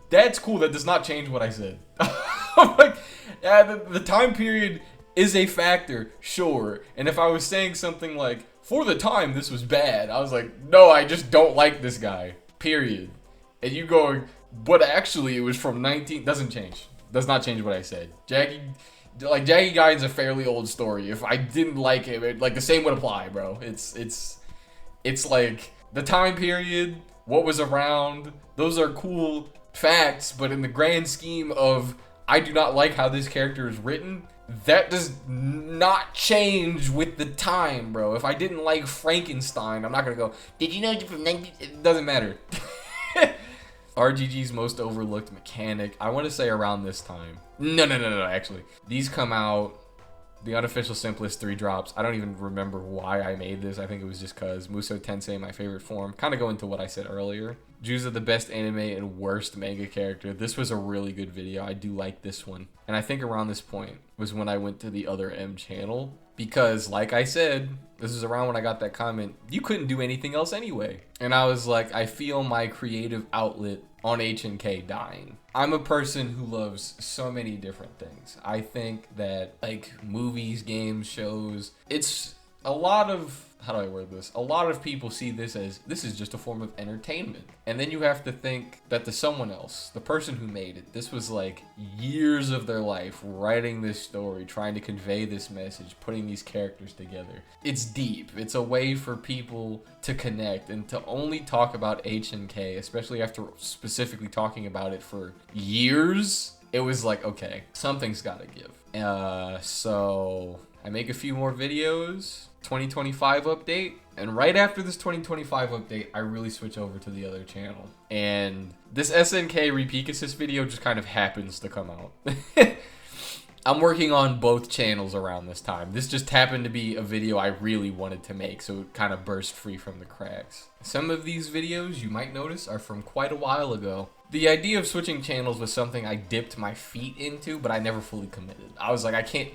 that's cool. That does not change what I said. I'm like, yeah, the time period is a factor, sure. And if I was saying something like, for the time, this was bad, I was like, no, I just don't like this guy, period. And you going, but actually it was from 19, doesn't change. Does not change what I said. Jaggy Guy's a fairly old story. If I didn't like it, like the same would apply, bro. It's like the time period, what was around, those are cool facts, but in the grand scheme of I do not like how this character is written, that does not change with the time, bro. If I didn't like Frankenstein, I'm not gonna go, did you know from 19... It doesn't matter. RGG's most overlooked mechanic. I want to say around this time. No, actually. These come out, the unofficial simplest 3 drops. I don't even remember why I made this. I think it was just because Musou Tensei, my favorite form. Kind of go into what I said earlier. Juza, the best anime and worst manga character. This was a really good video. I do like this one. And I think around this point was when I went to the other M channel. Because, like I said, this is around when I got that comment, you couldn't do anything else anyway. And I was like, I feel my creative outlet on H&K dying. I'm a person who loves so many different things. I think that, like, movies, games, shows, it's a lot of... How do I word this? A lot of people see this as, this is just a form of entertainment. And then you have to think that the someone else, the person who made it, this was like years of their life writing this story, trying to convey this message, putting these characters together. It's deep. It's a way for people to connect and to only talk about H&K, especially after specifically talking about it for years. It was like, okay, something's gotta give. So I make a few more videos. 2025 update, and right after this 2025 update I really switch over to the other channel, and this SNK Repeakasis video just kind of happens to come out. I'm working on both channels around this time. This just happened to be a video I really wanted to make, so it kind of burst free from the cracks. Some of these videos you might notice are from quite a while ago. The idea of switching channels was something I dipped my feet into, but I never fully committed. I was like, I can't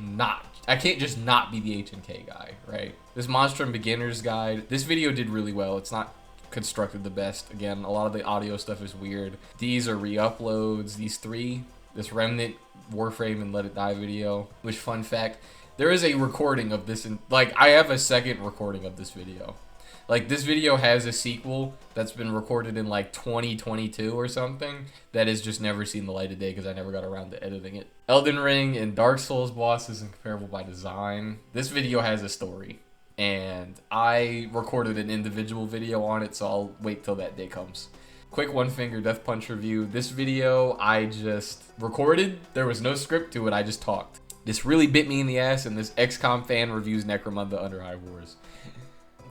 just not be the H&K guy, right? This Monstrum Beginner's Guide, this video did really well. It's not constructed the best. Again, a lot of the audio stuff is weird. These are re-uploads. These 3, this Remnant, Warframe, and Let It Die video, which, fun fact, there is a recording of this, like, I have a second recording of this video. Like, this video has a sequel that's been recorded in like 2022 or something that has just never seen the light of day because I never got around to editing it. Elden Ring and Dark Souls bosses incomparable by design. This video has a story, and I recorded an individual video on it, so I'll wait till that day comes. Quick one finger death punch review. This video I just recorded. There was no script to it. I just talked. This really bit me in the ass, and this XCOM fan reviews Necromunda Under High Wars.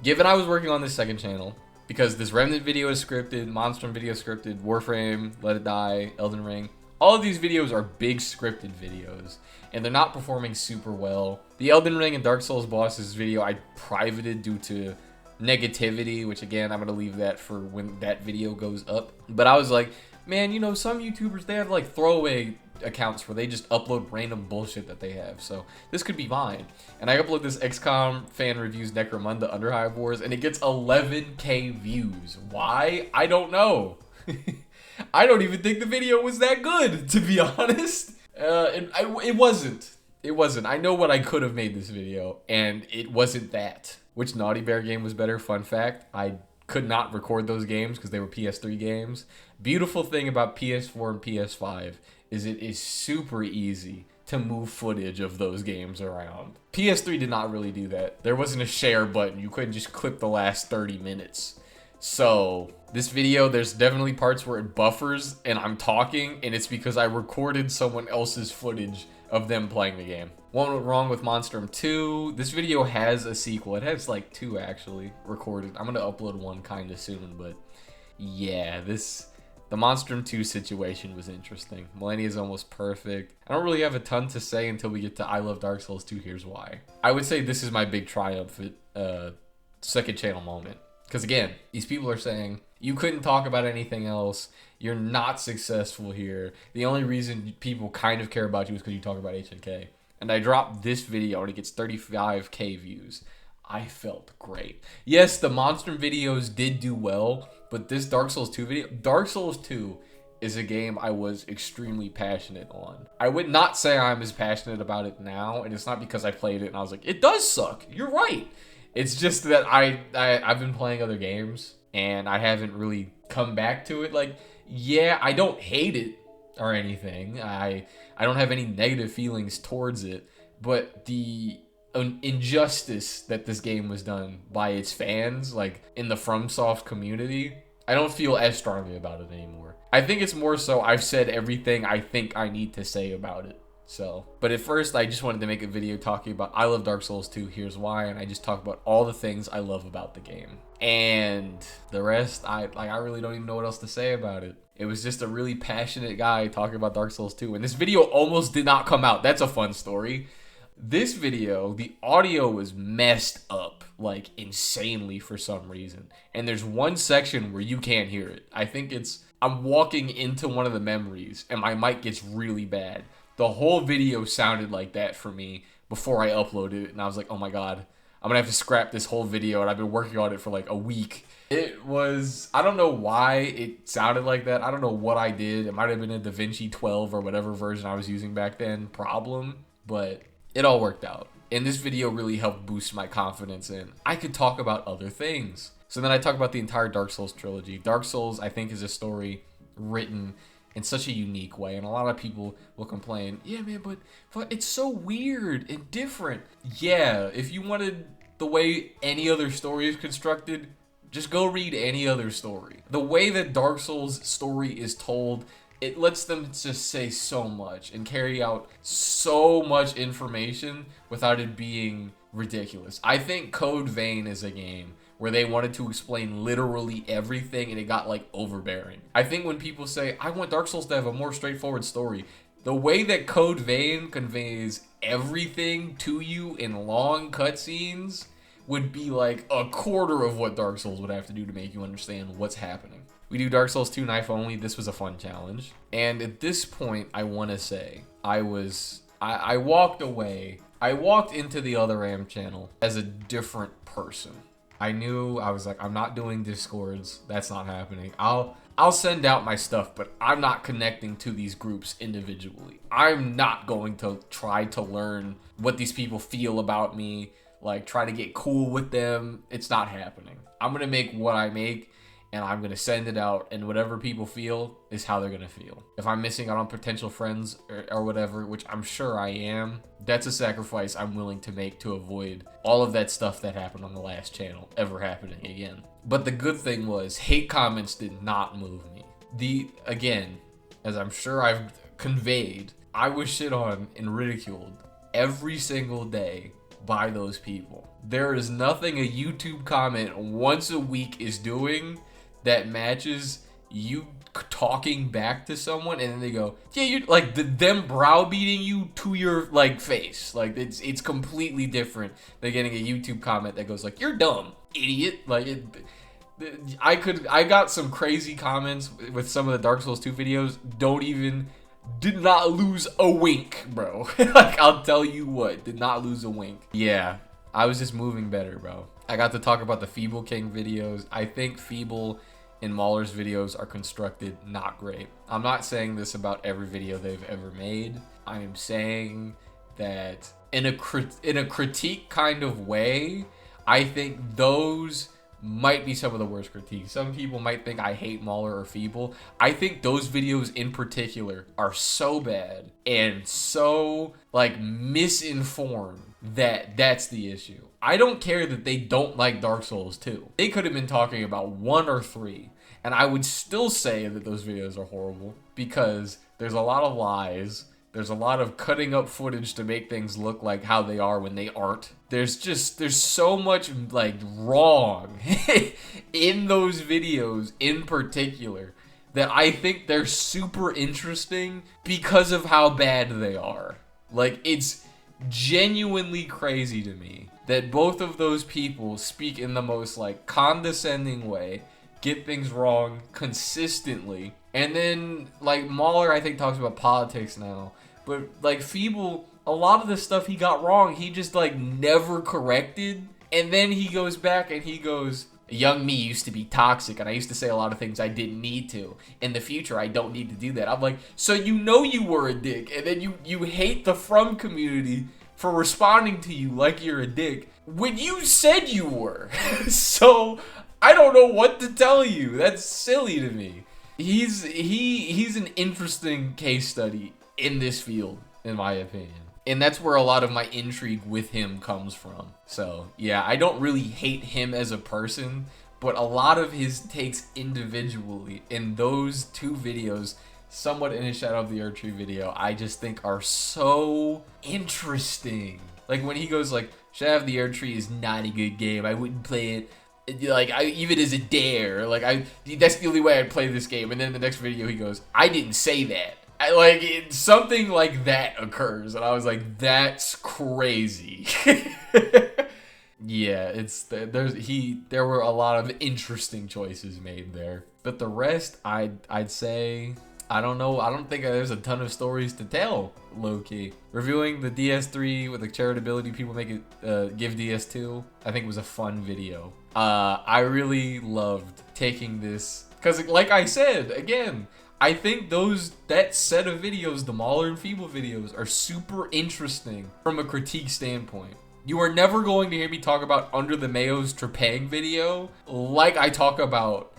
Given I was working on this second channel, because this Remnant video is scripted, Monstrum video scripted, Warframe, Let It Die, Elden Ring, all of these videos are big scripted videos, and they're not performing super well. The Elden Ring and Dark Souls bosses video I privated due to negativity, which again, I'm gonna leave that for when that video goes up. But I was like, man, you know, some YouTubers, they have like throwaway accounts where they just upload random bullshit that they have, so this could be mine. And I upload this XCOM fan reviews Necromunda Under High Wars, and it gets 11k views. Why? I don't know. I don't even think the video was that good, to be honest. It wasn't. It wasn't. I know what I could have made this video, and it wasn't that. Which Naughty Bear game was better? Fun fact, I could not record those games because they were PS3 games. Beautiful thing about PS4 and PS5 is it is super easy to move footage of those games around. PS3 did not really do that. There wasn't a share button. You couldn't just clip the last 30 minutes. So this video, there's definitely parts where it buffers and I'm talking, and it's because I recorded someone else's footage of them playing the game. What went wrong with Monstrum 2? This video has a sequel. It has like 2 actually recorded. I'm gonna upload one kind of soon, but yeah, the Monstrum 2 situation was interesting. Millennia is almost perfect. I don't really have a ton to say until we get to I Love Dark Souls 2, Here's Why. I would say this is my big triumphant second channel moment. Because again, these people are saying, you couldn't talk about anything else. You're not successful here. The only reason people kind of care about you is because you talk about HNK. And I dropped this video and it gets 35k views. I felt great. Yes, the Monstrum videos did do well, but this Dark Souls 2 video, Dark Souls 2 is a game I was extremely passionate on. I would not say I'm as passionate about it now, and it's not because I played it and I was like, it does suck. You're right. It's just that I've been playing other games and I haven't really come back to it. Like, yeah, I don't hate it or anything. I don't have any negative feelings towards it, but the injustice that this game was done by its fans, like in the FromSoft community, I don't feel as strongly about it anymore. I think it's more so I've said everything I think I need to say about it. So, but at first I just wanted to make a video talking about I Love Dark Souls 2, Here's Why, and I just talk about all the things I love about the game. And the rest, I really don't even know what else to say about it. It was just a really passionate guy talking about Dark Souls 2, and this video almost did not come out. That's a fun story. This video, the audio was messed up, like insanely for some reason. And there's one section where you can't hear it. I think I'm walking into one of the memories and my mic gets really bad. The whole video sounded like that for me before I uploaded it. And I was like, oh my God, I'm gonna have to scrap this whole video. And I've been working on it for like a week. It was, I don't know why it sounded like that. I don't know what I did. It might have been a DaVinci 12 or whatever version I was using back then problem, but it all worked out. And this video really helped boost my confidence in I could talk about other things. So then I talk about the entire Dark Souls trilogy. Dark Souls, I think, is a story written in such a unique way. And a lot of people will complain, yeah, man, but it's so weird and different. Yeah, if you wanted the way any other story is constructed, just go read any other story. The way that Dark Souls story is told, it lets them just say so much and carry out so much information without it being ridiculous. I think Code Vein is a game where they wanted to explain literally everything and it got like overbearing. I think when people say, I want Dark Souls to have a more straightforward story, the way that Code Vein conveys everything to you in long cutscenes would be like a quarter of what Dark Souls would have to do to make you understand what's happening. We do Dark Souls 2 knife only. This was a fun challenge. And at this point, I want to say, I walked away. I walked into the other AM channel as a different person. I knew, I was like, I'm not doing Discords. That's not happening. I'll send out my stuff, but I'm not connecting to these groups individually. I'm not going to try to learn what these people feel about me. like try to get cool with them. It's not happening. I'm gonna make what I make, and I'm gonna send it out, and whatever people feel is how they're gonna feel. If I'm missing out on potential friends or whatever, which I'm sure I am, that's a sacrifice I'm willing to make to avoid all of that stuff that happened on the last channel ever happening again. But the good thing was, hate comments did not move me. Again, as I'm sure I've conveyed, I was shit on and ridiculed every single day by those people. There is nothing a YouTube comment once a week is doing that matches you talking back to someone, and then they go, yeah, you're like them browbeating you to your like face. Like it's completely different than getting a YouTube comment that goes like, you're dumb, idiot. Like I got some crazy comments with some of the Dark Souls 2 videos. Did not lose a wink, bro. Like, I'll tell you what, did not lose a wink. Yeah, I was just moving better, bro. I got to talk about the Feeble King videos. I think Feeble and Mauler's videos are constructed not great. I'm not saying this about every video they've ever made. I am saying that in a critique kind of way, I think those might be some of the worst critiques. Some people might think I hate Mauler or Feeble. I think those videos in particular are so bad and so like misinformed that that's the issue. I don't care that they don't like Dark Souls 2. They could have been talking about 1 or 3, and I would still say that those videos are horrible because there's a lot of lies. There's a lot of cutting up footage to make things look like how they are when they aren't. There's so much like wrong in those videos in particular that I think they're super interesting because of how bad they are. Like, it's genuinely crazy to me that both of those people speak in the most like condescending way, get things wrong consistently, and then like Mauler I think talks about politics now, but like Feeble, a lot of the stuff he got wrong he just like never corrected, and then he goes back and he goes, young me used to be toxic and I used to say a lot of things I didn't need to. In the future I don't need to do that. I'm like, so you know you were a dick, and then you hate the From community for responding to you like you're a dick when you said you were. So I don't know what to tell you. That's silly to me. He's an interesting case study in this field, in my opinion. And that's where a lot of my intrigue with him comes from. So yeah, I don't really hate him as a person, but a lot of his takes individually in those 2 videos, somewhat in his Shadow of the Earth Tree video, I just think are so interesting. Like when he goes like, Shadow of the Earth Tree is not a good game, I wouldn't play it like even as a dare, like that's the only way I'd play this game. And then in the next video he goes, I didn't say that. Something like that occurs, and I was like, that's crazy. Yeah, there were a lot of interesting choices made there, but the rest I'd say, I don't know. I don't think there's a ton of stories to tell, low-key. Reviewing the DS3 with the charitability people make it give DS2, I think was a fun video. I really loved taking this, because like I said, again, I think that set of videos, the Mauler and Feeble videos, are super interesting from a critique standpoint. You are never going to hear me talk about Under the Mayo's Trepang video like I talk about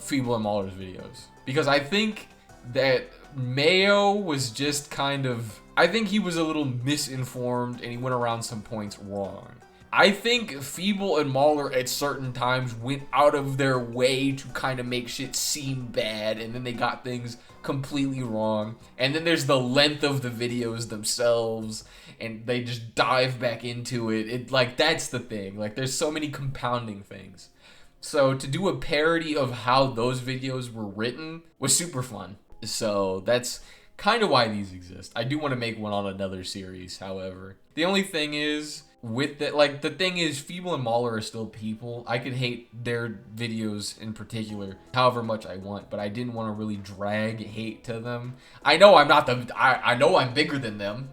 Feeble and Mauler's videos. Because I think that Mayo was just I think he was a little misinformed and he went around some points wrong. I think Feeble and Mauler at certain times went out of their way to kind of make shit seem bad, and then they got things completely wrong. And then there's the length of the videos themselves, and they just dive back into it. Like, that's the thing. Like, there's so many compounding things. So to do a parody of how those videos were written was super fun. So that's kind of why these exist. I do want to make one on another series, however. The only thing is, with that, like, the thing is, Feeble and Mauler are still people. I could hate their videos in particular however much I want, but I didn't want to really drag hate to them. I know I'm not I know I'm bigger than them.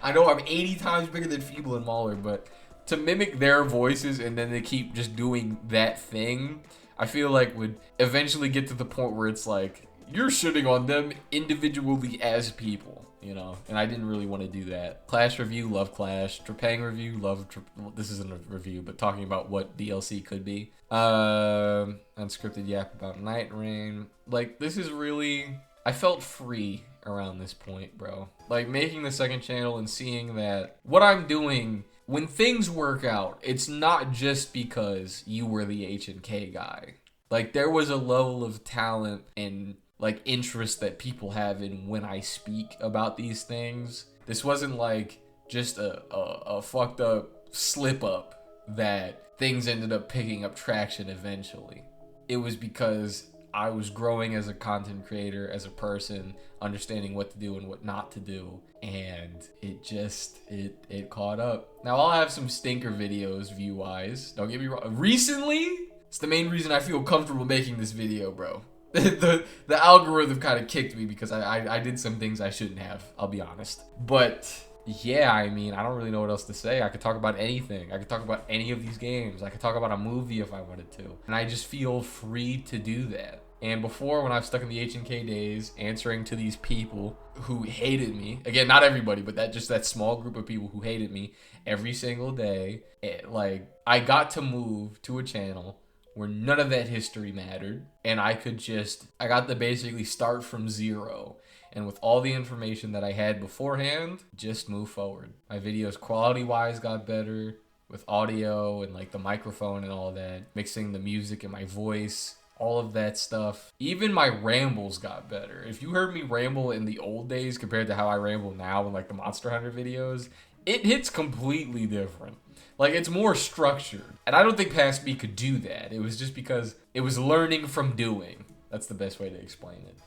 I know I'm 80 times bigger than Feeble and Mauler, but to mimic their voices and then they keep just doing that thing, I feel like would eventually get to the point where it's like, you're shitting on them individually as people. you know, and I didn't really want to do that. Clash review, love Clash. Trepang review, love well, this isn't a review, but talking about what DLC could be. Unscripted yap about Night Rain. Like, this is really... I felt free around this point, bro. Like, making the second channel and seeing that what I'm doing, when things work out, it's not just because you were the H&K guy. Like, there was a level of talent and, like, interest that people have in when I speak about these things. This wasn't, like, just a fucked up slip up that things ended up picking up traction eventually. It was because I was growing as a content creator, as a person, understanding what to do and what not to do, and it caught up. Now, I'll have some stinker videos view-wise, don't get me wrong. Recently, it's the main reason I feel comfortable making this video, bro. The algorithm kind of kicked me because I did some things I shouldn't have, I'll be honest. But yeah, I mean, I don't really know what else to say. I could talk about anything. I could talk about any of these games. I could talk about a movie if I wanted to. And I just feel free to do that. And before, when I was stuck in the H&K days, answering to these people who hated me, again, not everybody, but that small group of people who hated me every single day, like, I got to move to a channel where none of that history mattered, and I got to basically start from zero. And with all the information that I had beforehand, just move forward. My videos quality-wise got better with audio and like the microphone and all that, mixing the music and my voice, all of that stuff. Even my rambles got better. If you heard me ramble in the old days compared to how I ramble now in like the Monster Hunter videos, it hits completely different. Like, it's more structured. And I don't think Past Me could do that. It was just because it was learning from doing. That's the best way to explain it.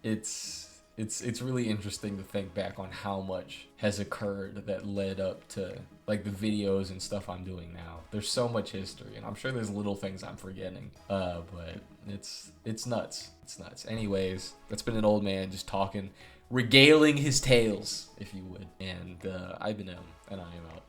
It's really interesting to think back on how much has occurred that led up to like the videos and stuff I'm doing now. There's so much history, and I'm sure there's little things I'm forgetting. But it's nuts. It's nuts. Anyways, that's been an old man just talking, regaling his tales, if you would. And I've been M, and I am out.